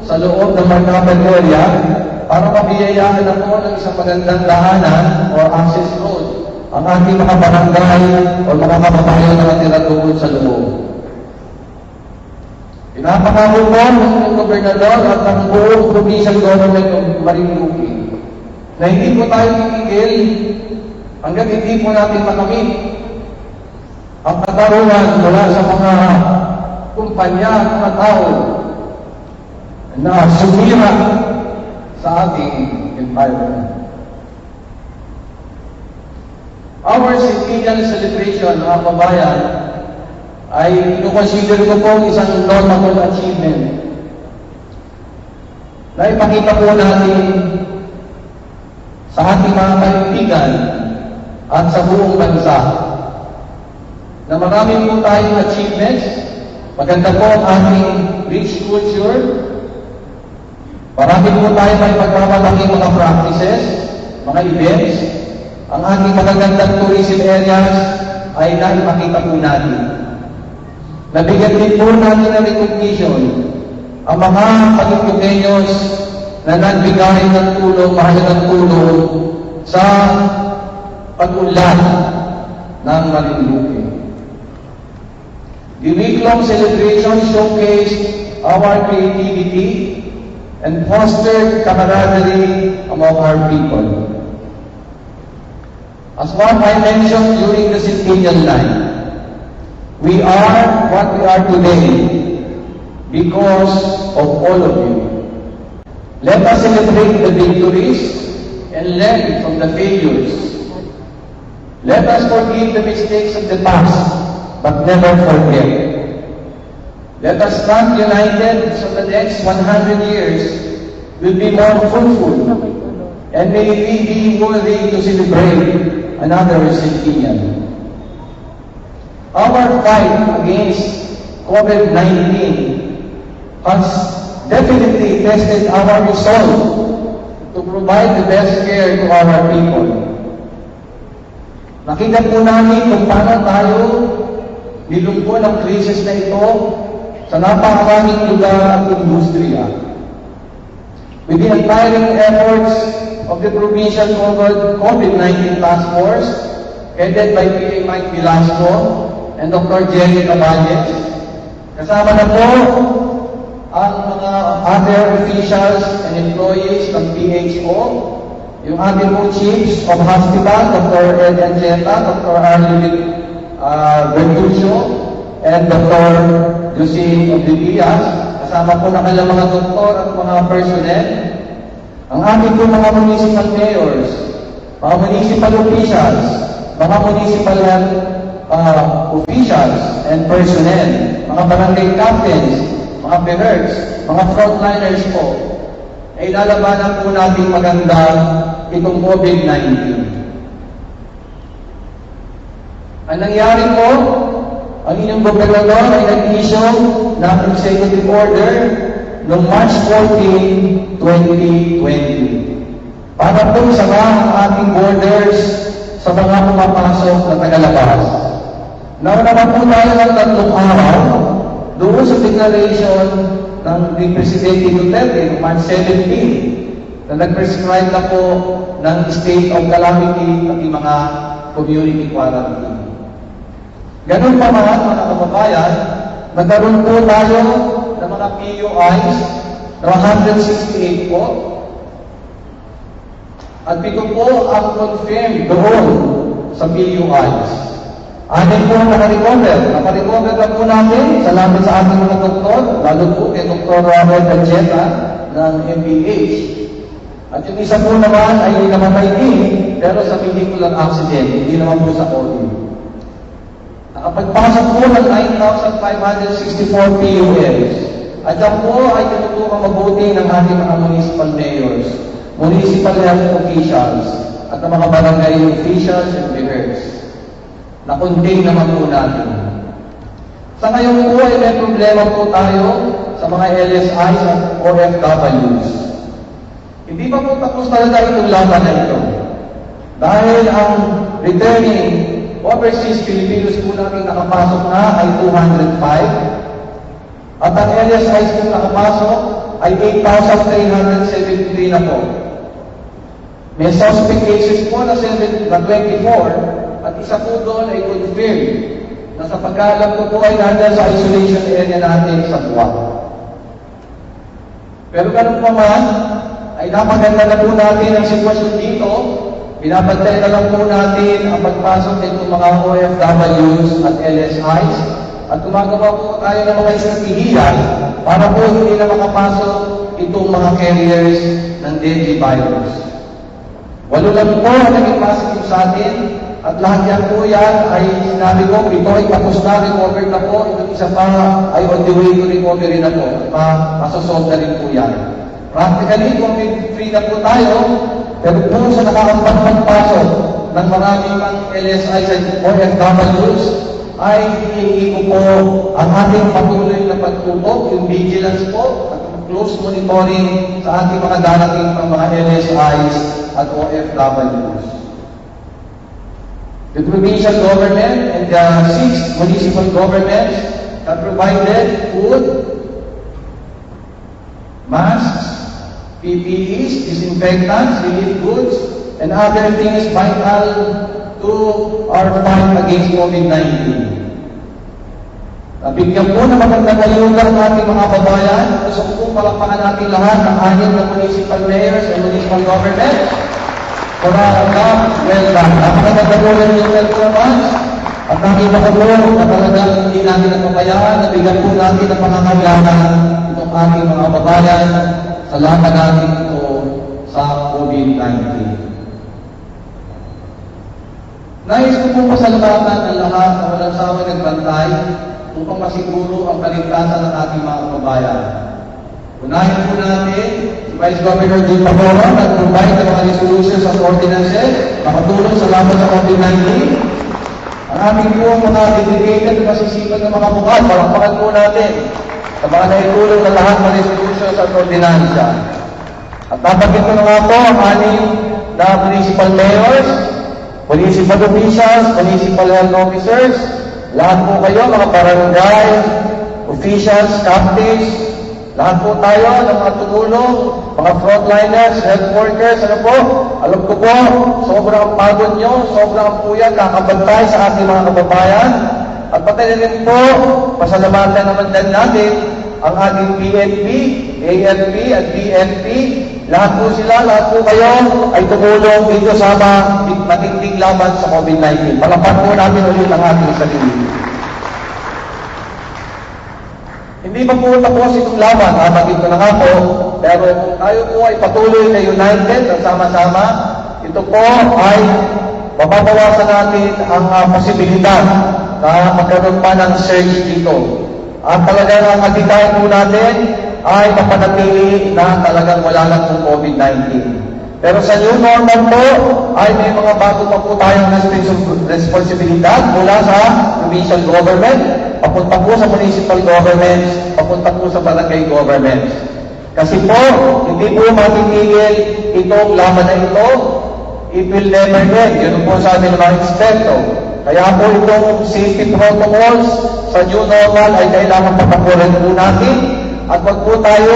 sa loob ng Marcopper area para mabiyayaan na po ng isang magandang daanan or access road ang ating mga barangay o mga kababayan na natira doon sa loob. Pinapangako ko ng gobernador at ng buong provincial government of Marinduque na hindi po tayo titigil hanggang hindi po natin makamit ang katarungan mula sa mga kumpanya at mga tao na sumira sa ating environment. Our centennial celebration, mga kabayan, ay ino-consider ko po isang notable achievement na ipakita po natin sa ating mga kaibigan at sa buong bansa na marami po tayong achievements. Maganda po ang ating rich culture. Marami po tayo may pagmamalaking mga practices, mga events. Ang ating magagandang tourism areas ay naipakita po natin. Nabigyan din po natin ng recognition ang mga Marinduqueños na nagbigay ng tulong, mahalagang tulong sa pag-unlad ng Marinduque. The week-long celebration showcased our creativity and fostered camaraderie among our people. As what I mentioned during the centennial night, we are what we are today because of all of you. Let us celebrate the victories and learn from the failures. Let us forgive the mistakes of the past, but never forget. Let us stand united so the next 100 years will be more fruitful, and may we be worthy to celebrate another centennial. Our fight against COVID-19 has definitely tested our resolve to provide the best care to our people. Nakita po namin kung paano tayo nilungkot ang krisis na ito sa napakaraming lugar at industriya. With the untiring efforts of the Provincial COVID-19 Task Force, headed by PA Mike Velasco and Dr. Jerry Caballes, kasama na po ang mga other officials and employees ng PHO, yung ating po chiefs of hospital, Dr. Ed Anjeta, Dr. Arlene Bertuccio, and Dr. Josie Oblivias, kasama po na kailang mga doktor at mga personnel, ang ating po mga municipal mayors, mga municipal officials, mga municipal officials and personnel, mga barangay captains, mga PHERS, mga frontliners po, ay lalabanan po natin maganda itong COVID-19. Ang nangyari po, ang inyong gobernador ay nag-issue ng executive order noong March 14, 2020 para po isama ang ating borders sa mga pumapasok na tagalabas. Nauna po tayo ng 3 araw doon sa declaration ng Presidente Duterte noong March 17 na nag-prescribe na po ng state of calamity at mga community quarantine. Ganun pa man, mga kababayan, nagkaroon po tayo ng mga PUIs na 168 po. At ito po ang confirmed doon sa PUIs. Anin po nakarecover. Nakarecover na po natin, salamat sa ating mga doktor, lalo po kay Dr. Robert Anjeta ng MPH. At yung isa po naman ay namatay din, pero sa vehicular accident, hindi naman po sa COVID. Nakapagpasok po ng 9,564 PULs. At yan po ay tinutukang mabuti ng ating mga municipal mayors, municipal health officials, at ng mga barangay officials and PHERS. Na-contain naman po natin. Sa ngayon po ay may problema po tayo sa mga LSIs at OFWs. Hindi pa po tapos talaga itong laban na ito. Dahil ang returning overseas Filipinos po natin nakapasok na ay 205 at ang LSIs po nakapasok ay 8,373 na po. May suspect cases po na 24 at isa po doon ay confirm na sa pagkaalam ko po ay nandyan sa isolation area natin sa Buwak. Pero ganun pa man, ay napaganda na po natin ang sitwasyon dito. Binabantay na lang po natin ang pagpasok nito mga OFWs at LSIs at gumagawa po tayo ng mga estratehiya para po hindi na makapasok itong mga carriers ng deadly virus. 8 lang po ang naging positive sa atin at lahat yan po yan ay sinabi ko, ito ay tapos na, recover na po, itong isa pa ay on the way to recovery na po, masasolve na rin po yan. Practically, COVID-free na po tayo, pero po sa nakakapagpasok ng maraming mga LSIs at OFWs, ay hinihingi ko po ang ating patuloy na pagtutok, yung vigilance po, at close monitoring sa ating mga darating ng mga LSIs at OFWs. The provincial government and the 6 municipal governments have provided food, masks, PPEs, disinfectants, relief goods, and other things vital to our fight against COVID-19. Nabigyan po na magandang ayuda ng ating mga kababayan. Gusto ko pong palakpakan natin lahat ng 6 na municipal mayors and municipal government. Well done. Napakaganda po rin yung performance. At nakita ko po na talagang hindi natin napabayaan. Nabigyan po natin ang pangangailangan itong ating mga kababayan sa laban natin ito sa COVID-19. Nais ko po pasalamatan ang lahat na walang sawa nagbantay upang masiguro ang kaligtasan ng ating mga kababayan. Unahin po natin si Vice Governor Jun Pacoro nag-provide ng mga resolutions at ordinances makatulong sa laban sa COVID-19. Ang ating po mga dedicated na masisipag ng mga bukal, palakpakan po natin sa mga naitulong na lahat ng resolutions at ordinansya. At napagin ko na nga po ang 6 na municipal mayors, municipal officials, municipal health officers, lahat po kayo, mga barangay, officials, captains, lahat po tayo ng mga tumulong, mga frontliners, health workers, ano po, alam ko po, sobrang pagod nyo, sobrang puyat, kakabantay sa ating mga kababayan. At pati rin po, pasalamatan naman din natin ang ating PNP, AFP, at BNP. Lahat po sila, lahat po kayo ay tumulong dito sa matinding laban sa COVID-19. Palapan po natin ulit ang ating sarili. Hindi pa po tapos itong laban, habagin ko na nga po, pero kung tayo po ay patuloy na united at sama-sama, ito po ay mababawasan natin ang posibilidad na magkaroon pa ng surge dito. At talagang ang agitayan po natin ay mapanatili na talagang wala lang po COVID-19. Pero sa new normal po, ay may mga bago pa po tayong responsibilidad mula sa provincial government, papunta po sa municipal governments, papunta po sa barangay governments. Kasi po, hindi po matitigil itong laban na ito, it will never end. Yun po sabi ng mga eksperto. Kaya po itong safety protocols sa new normal ay kailangan patapurin po natin. At wag po tayo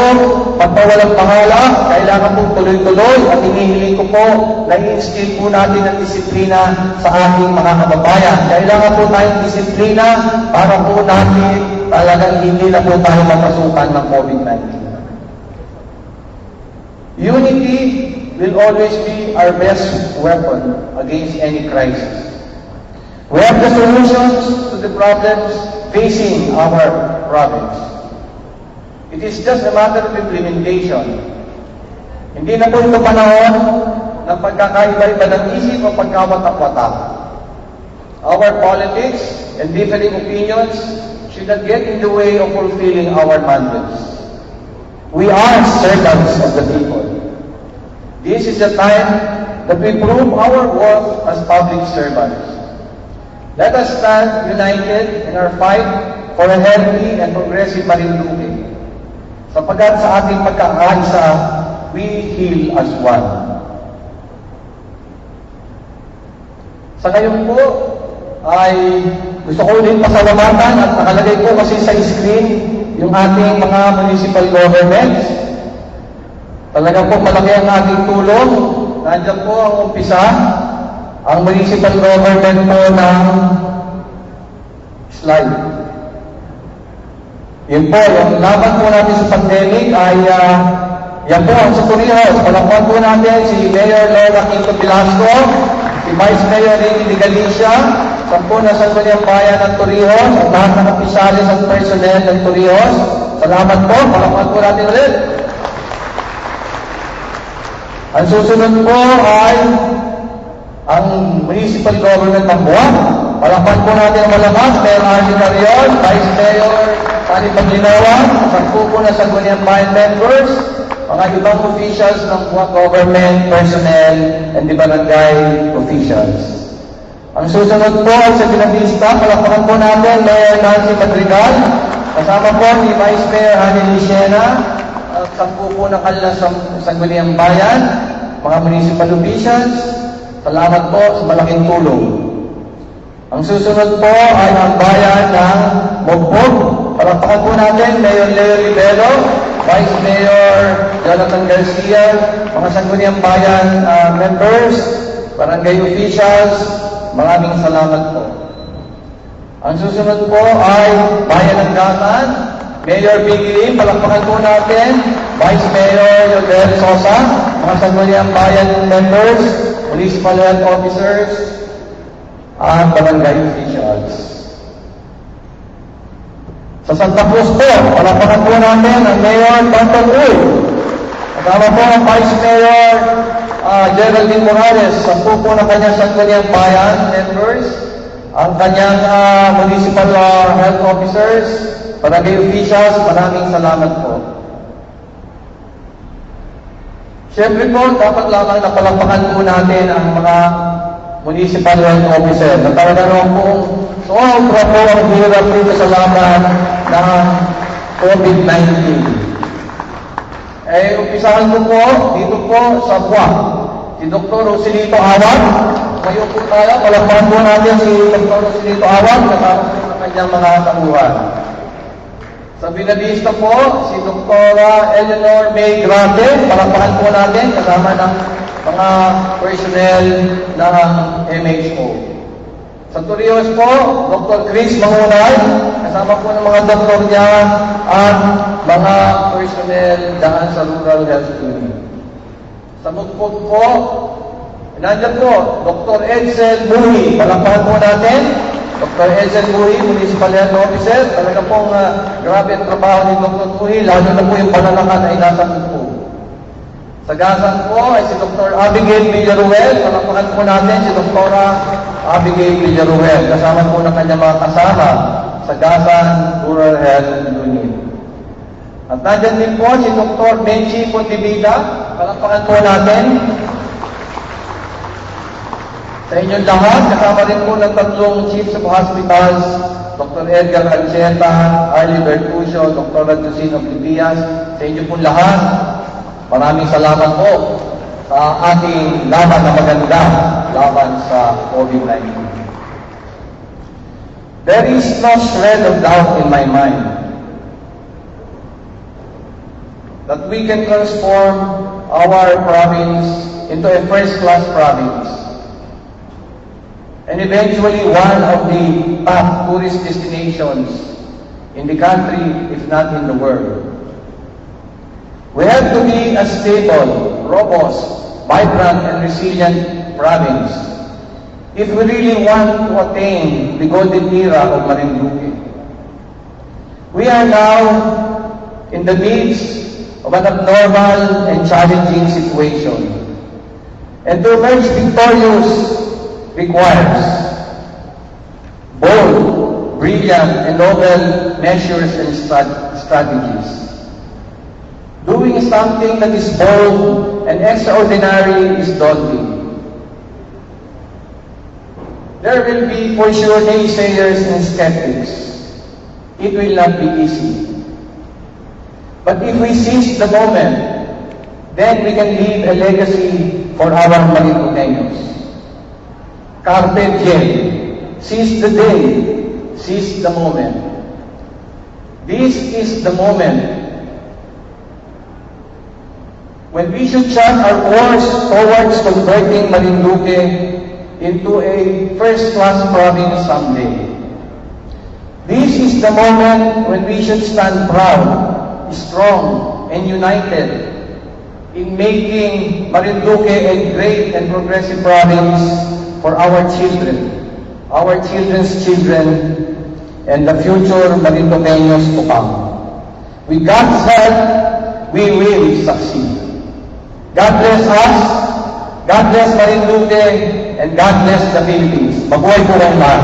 magpawalang pangalan, kailangan po tuloy-tuloy at hinihiling ko po na i-instill po natin ang disiplina sa ating mga kababayan. Kailangan po tayong disiplina para po natin talagang hindi na po tayo mapasukan ng COVID-19. Unity will always be our best weapon against any crisis. We have the solutions to the problems facing our province. It is just a matter of implementation. Hindi na po ito panahon ng pagkakaiba-iba ng isip o pagkawatak-watak. Our politics and differing opinions should not get in the way of fulfilling our mandates. We are servants of the people. This is the time that we prove our worth as public servants. Let us stand united in our fight for a healthy and progressive Marinduque. Sapagat sa ating pagkakaisa, we heal as one. Sa ngayon po, ay gusto ko ulit pasalamatan at nakalagay po kasi sa screen yung ating mga municipal governments. Talaga po malaki ang ating tulong. Nandiyan po ang umpisa. ang municipal government po ng slide. Yun po, yung laban po natin sa pandemic ay yan po ang sa Torrijos. Palakpan po natin si Mayor Lola Quinto Velasco, si Vice Mayor Ricky de Galicia, sampu na Sangguniang Bayan ng Torrijos, at lahat ng opisyalis at personnel ng Torrijos. Salamat po, palakpan po natin ulit. Ang susunod po ay ang municipal government ng Buwan. Palakpan po natin ang malakas, Mayor Arlie Carrion, Vice Mayor Tani Paglinawan, sampu po na Sangguniang Bayan members, mga ibang officials ng Buwan government, personnel, and the barangay officials. Ang susunod po ay sa Binavista, palakpakan po natin Mayor Nancy Madrigal, kasama po ni Vice Mayor Hani Lucena, sampu po ng kanilang Sangguniang Bayan, mga municipal officials. Salamat po sa malaking tulong. Ang susunod po ay ang bayan ng Mogpog. Palakpakan po natin Mayor Leo Rivero, Vice Mayor Jonathan Garcia, mga Sangguniang Bayan members, barangay officials, maraming salamat po. Ang susunod po ay Bayan ng Gasan, Mayor Bigli, palakpakan po natin, Vice Mayor Yodel Sosa, mga Sangguniang Bayan members, municipal health officers, at barangay officials. Sa Santa Cruz po, palakpakan po natin ang Mayor Tonton Uy. Kasama po ang Vice Mayor Geraldine Morales, sampu po ng kanyang Sangguniang Bayan members, ang kanyang municipal health officers, barangay officials, maraming salamat po. Siyempre po, dapat lamang napalakpakan po natin ang mga municipal health officer na talaga naman po sobra po ang hirap dito sa laban ng COVID-19. Umpisahan ko po dito po sa Buwan, si Dr. Rosilito Awad. Ngayon po tayo, palakpakan po natin si Dr. Rosilito Awad, kasama po ng kanyang mga tauhan. Sa Binavista po, si Dr. Eleanor May Grande, palakpakan po natin, kasama ng mga personnel ng MHO. Sa Torrijos po, Dr. Chris Mangunay, kasama po ng mga doktor niya at mga personnel daan sa Rural Health Clinic. Sa Mugpog po, nandiyan po, Dr. Edsel Buhi, palakpakan po natin, Dr. Edsel Buhi, Municipal Health Officer, talaga pong grabe ang trabaho ni Dr. Buhi, lalo na po yung pananakan ay nasa Mugpog. Sa Gasan po ay si Dr. Abigail Villaruel, palakpakan po natin si Dr. Abigail Villaruel, kasama po ng kanyang mga kasama sa Gasan Rural Health Unit. At nandiyan din po si Dr. Benji Pontevida, palakpakan po natin. Sa inyong lahat, kasama rin po ng tatlong chiefs of hospitals, Dr. Edgar Ancheta, Arlie Bertuccio, Dr. Radusino Oblivias, sa inyo po lahat, maraming salamat po sa ating laban na maganda, laban sa COVID-19. There is no shred of doubt in my mind that we can transform our province into a first-class province and eventually one of the top tourist destinations in the country, if not in the world. We have to be a stable, robust, vibrant, and resilient province if we really want to attain the golden era of Marinduque. We are now in the midst of an abnormal and challenging situation. And to emerge victorious requires bold, brilliant, and novel measures and strategies. Doing something that is bold and extraordinary is daunting. There will be for sure naysayers and skeptics. It will not be easy. But if we seize the moment, then we can leave a legacy for our Marinduqueños. Carpe diem. Seize the day. Seize the moment. This is the moment when we should chart our course towards converting Marinduque into a first-class province someday. This is the moment when we should stand proud, strong, and united in making Marinduque a great and progressive province for our children, our children's children, and the future Marinduqueños to come. With God's help, we will succeed. God bless us, God bless Marinduque, and God bless the Philippines. Mabuhay po ang lahat.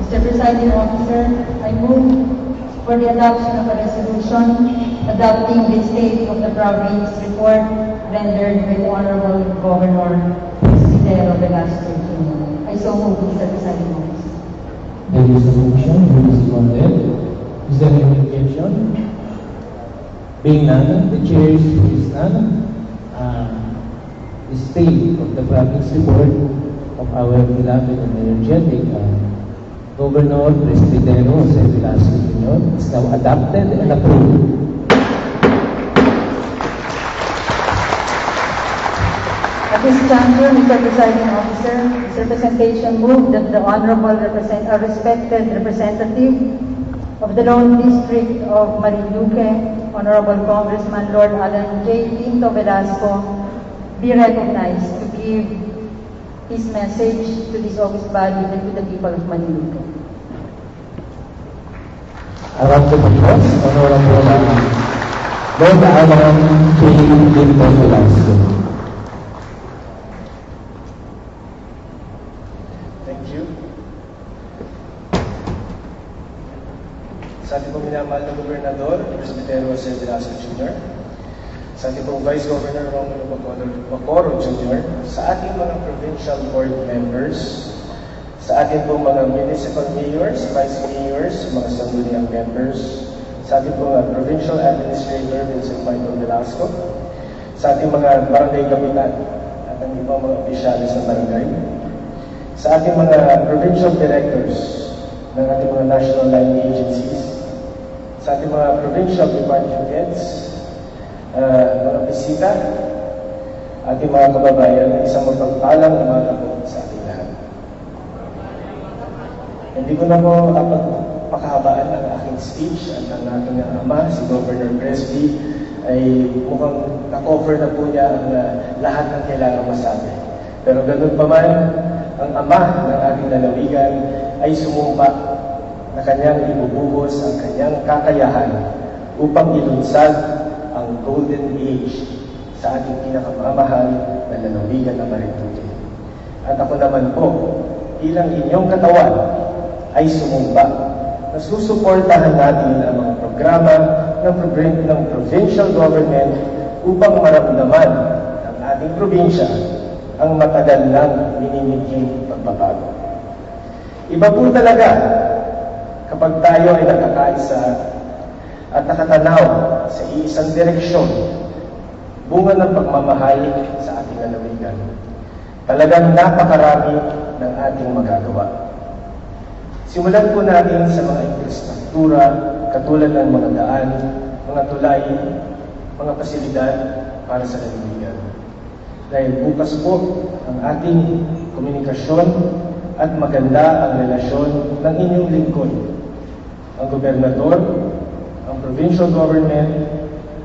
Mr. Presiding Officer, I move for the adoption of a resolution adopting the State of the Province report rendered by the Honorable Governor Isidro Velasco Jr. I so move, Mr. Presiding Officer. There is a motion, who is seconded. Is there any objection? Being none, the chair is none. The state of the province report of our beloved and energetic Governor Presbitero Jose Velasco Jr. is now adopted and approved. At this juncture, Mr. Presiding Officer, this representation moved that the Honorable respected representative of the Lone District of Marinduque, Honorable Congressman Lord Alan J. Pinto Velasco, be recognized to give his message to this august body and to the people of Marinduque. I want to propose Honorable Lord Alan J. Pinto Velasco. Thank you. Sa ating pong minamahal na Gobernador, Presbitero Jose Velasco Jr., sa ating pong Vice Governor Romulo Bacooro Jr., sa ating mga provincial board members, sa ating pong mga municipal mayors, vice mayors, mga sangguniang members, sa ating pong provincial administrator, Vincent Michael Velasco, sa ating mga barangay kapitan at ang ibang mga opisyalis ng barangay, sa ating mga provincial directors ng ating mga national line agencies, sa ating mga provincial department heads, mga bisita, ating mga kababayan, isang mapagpalang umaga po sa ating lahat. Hindi ko na po pakahabaan ang aking speech at ang aking ama, si Governor Presby, ay mukhang na-cover na po niya ang lahat ng kailangan masabi. Pero ganun pa man, ang ama ng ating lalawigan ay sumumpa na kanyang ibubuhos ang kanyang kakayahan upang ilunsad ang golden age sa ating pinakamamahal na lalawigan na Marinduque. At ako naman po, bilang inyong katawan, ay sumumpa na susuportahan natin ang mga programa ng provincial government upang maramdaman ng ating probinsya ang matagal nang minimiting pagbabago. Iba po talaga kapag tayo ay nakakaisa at nakatanaw sa iisang direksyon, bunga ng pagmamahal sa ating lalawigan. Talagang napakarami ng ating magagawa. Simulan po natin sa mga infrastruktura, katulad ng mga daan, mga tulay, mga pasilidad para sa lalawigan. Dahil bukas po ang ating komunikasyon at maganda ang relasyon ng inyong lingkod. Ang gobernador, ang provincial government,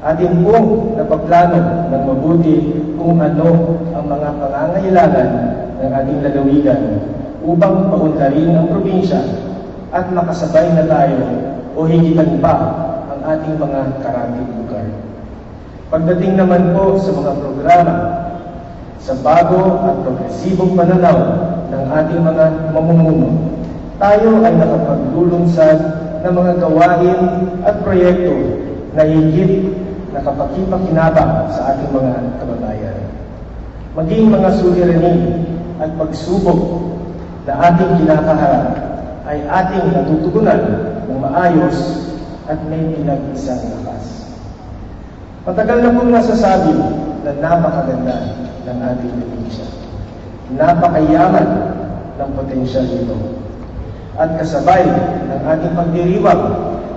atin pong napaplano ng mabuti kung ano ang mga pangangailangan ng ating lalawigan upang paunlarin ang probinsya at makasabay na tayo o higitan pa ang ating mga karating lugar. Pagdating naman po sa mga programa, sa bago at progresibong pananaw ng ating mga mamumuno, tayo ay nakapaglulunsad ng mga gawain at proyekto na higit nakapakipakinabang sa ating mga kababayan. Maging mga suliranin at pagsubok na ating kinakaharap ay ating natutugunan ng maayos at may pinag-isang lakas. Matagal na pong nasasabi na napakaganda ng ating probinsya. Napakayaman ng potensyal nito. At kasabay ng ating pagdiriwang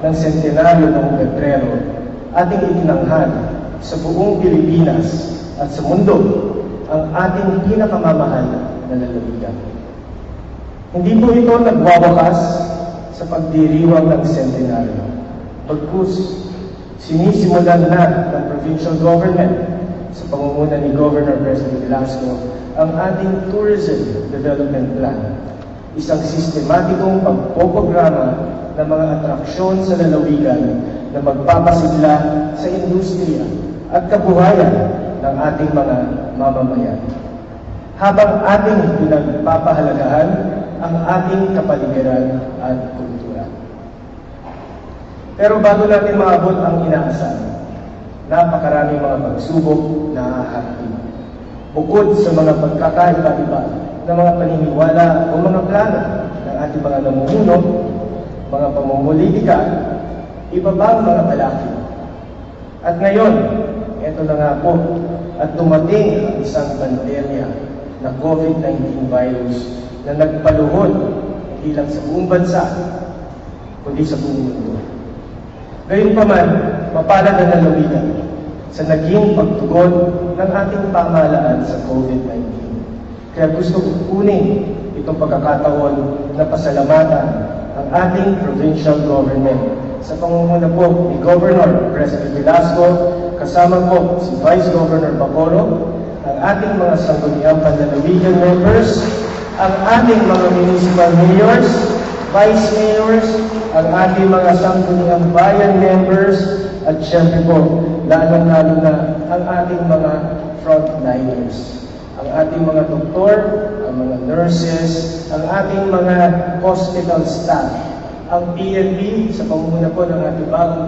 ng sentenaryo noong Pebrero, ating itinanghal sa buong Pilipinas at sa mundo ang ating pinakamamahal na lalawigan. Hindi po ito nagwawakas sa pagdiriwang ng sentenaryo. Pagkus, sinisimulan na ng provincial government sa pangunguna ni Governor Presley Velasco ang ating Tourism Development Plan, isang sistematikong pagpoprograma ng mga atraksyon sa lalawigan na magpapasigla sa industriya at kabuhayan ng ating mga mamamayan. Habang ating pinagpapahalagahan ang ating kapaligiran at kultura. Pero bago natin maabot ang inaasahan, napakaraming mga pagsubok na haharapin. Bukod sa mga pagkakaiba-iba na mga paniniwala o mga plano ng ating mga namumuno, mga pamumulitika, iba bang mga balakid. At ngayon, eto na nga po, at dumating ang isang pandemya na COVID-19 virus na nagpaluhod hindi lang sa buong bansa, kundi sa buong mundo. Gayunpaman, mapalad ang lalawigan sa naging pagtugon ng ating pamahalaan sa COVID-19. Kaya gusto ko kunin itong pagkakataon na pasalamatan ang ating provincial government sa pangunguna po ni Governor Presley Velasco, kasama po si Vice Governor Bacolod, ang ating mga sangguniang panlalawigan members, ang ating mga municipal mayors, vice mayors, ang ating mga sangguniang bayan members, at syempre po, lalong-lalo na ang ating mga frontliners. Ang ating mga doktor, ang mga nurses, ang ating mga hospital staff, ang PNP sa pamumuno po ng ating bagong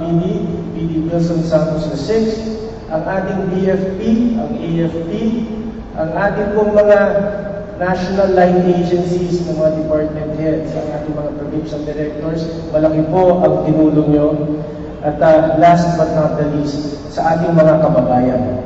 PD Wilson Santos VI, ang ating BFP, ang AFP, ang ating pong mga national line agencies ng mga department heads, ang ating mga provincial directors, malaki po ang tinulong nyo. At last but not the least, sa ating mga kababayan.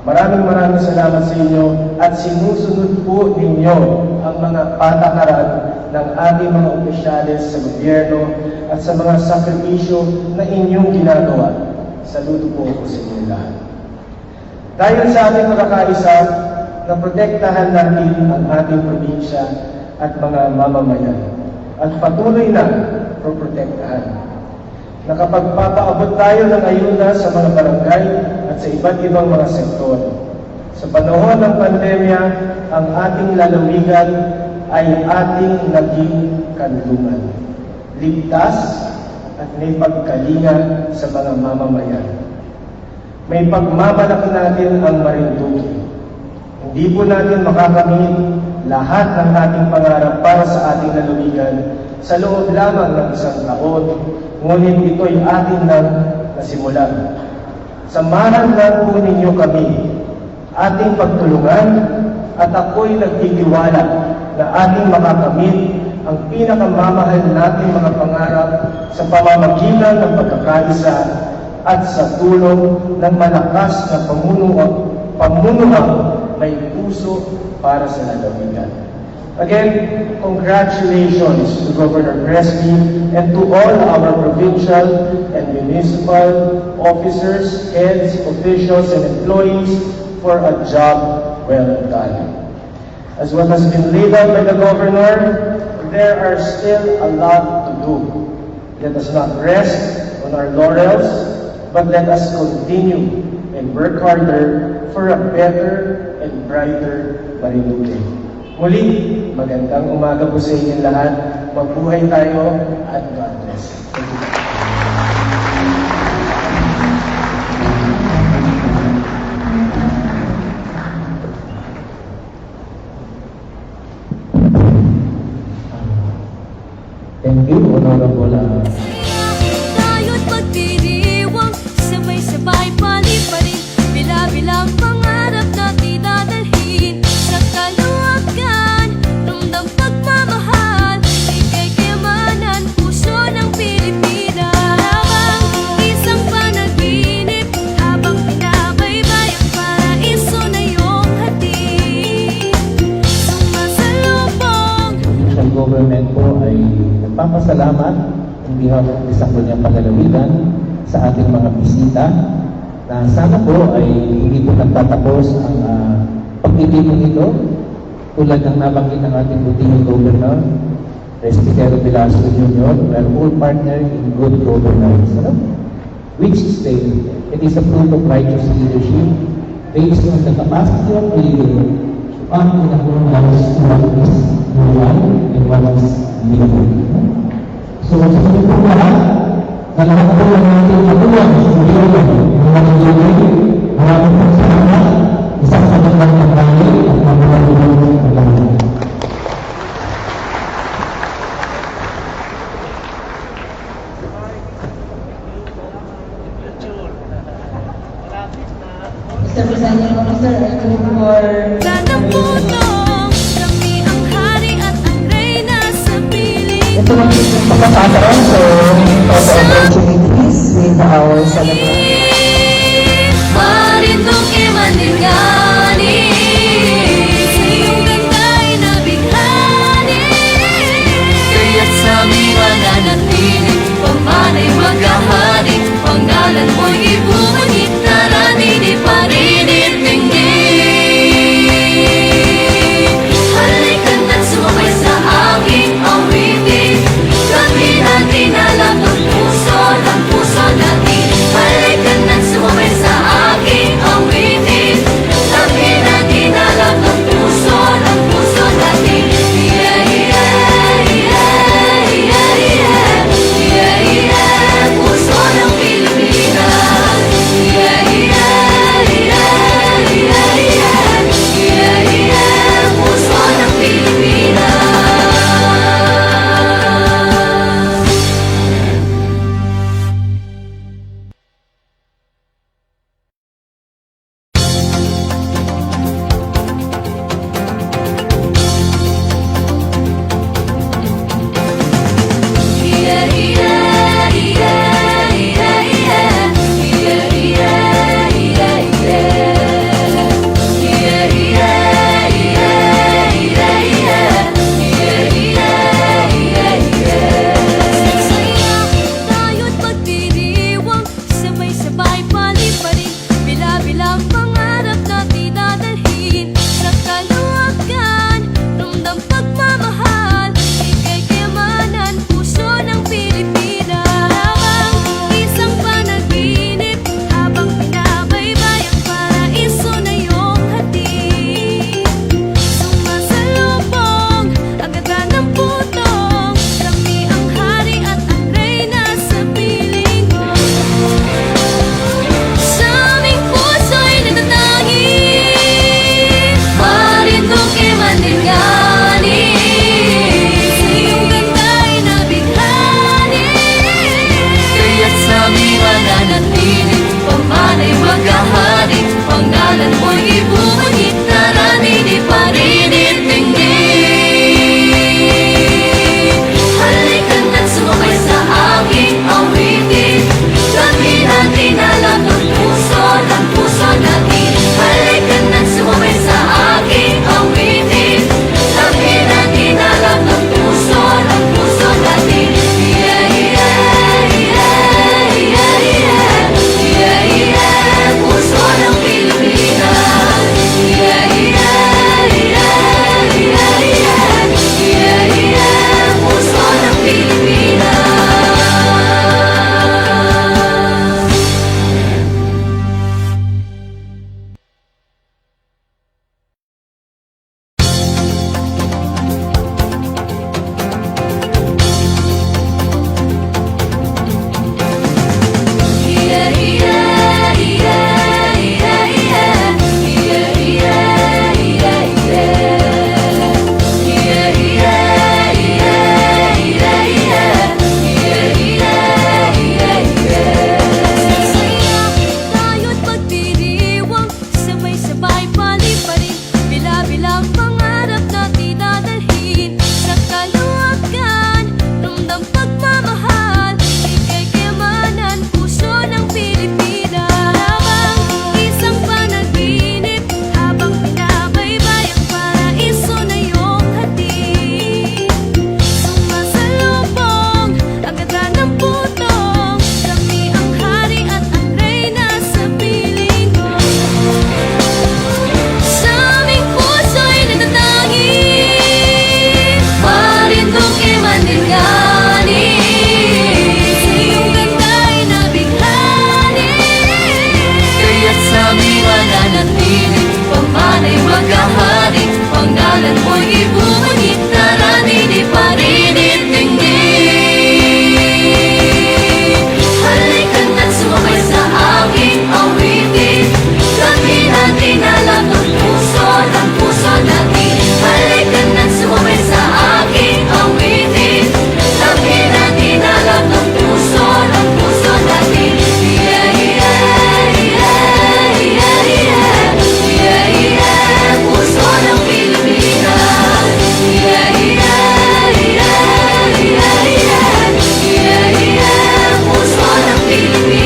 Maraming salamat sa inyo at sinusunod po ninyo ang mga patakaran ng ating mga opisyales sa gobyerno at sa mga sakripisyo na inyong ginagawa. Saludo po ako sa inyo lahat. Dahil sa ating pagkakaisa, na protektahan natin ang ating probinsya at mga mamamayan at patuloy na proprotektahan. Nakapagpapaabot tayo ng ayuda sa mga barangay at sa iba't ibang mga sektor. Sa panahon ng pandemya, ang ating lalawigan ay ating naging kanlungan. Ligtas at may pagkalinga sa mga mamamayan. May pagmamalaki natin ang Marinduque. Hindi po natin makakamit lahat ng ating pangarap para sa ating lalawigan sa loob lamang ng isang taon, ngunit ito'y atin nang nasimulan. Samahan lang po ninyo kami, ating pagtulungan, at ako'y nagtitiwala na ating makakamit ang pinakamamahal nating mga pangarap sa pamamagitan ng pagkakaisa at sa tulong ng malakas na pamunuang may puso para sa lalawigan. Again, congratulations to Governor Presley and to all our provincial and municipal officers, heads, officials, and employees for a job well done. As what has been laid out by the Governor, there are still a lot to do. Let us not rest on our laurels, but let us continue and work harder for a better and brighter Marinduque. Muli, magandang umaga po sa inyong lahat. Mabuhay tayo at God bless. Thank you. Thank you, Honorable Tayo't magdiriwang, sabay-sabay paliparin, bila-bilang pangarap na dinadalhin sa kaluwagan, ramdam pagmamahal, ikay kayamanan, puso na nagpapasalamat on behalf of the Sangguniang Panlalawigan sa ating mga bisita na sana po ay hindi po nagtatapos ang pagtitipon ito tulad ng nabanggit ng ating Lieutenant Governor Respetero Velasco Jr. We are all partners in good governance, which state it is a fruit of righteous leadership based on the capacity of the leader on in accordance to what is moral and what is legal. So, sa mga po lahat, na lahat po ang ating katulong sa mga maraming po salamat, isang magandang pagkain at magandang pagkain. Mr. Presiding Officer, I move for... Sana putong kami ang hari at ang reyna sa piling. Ito ang pagkakataon, so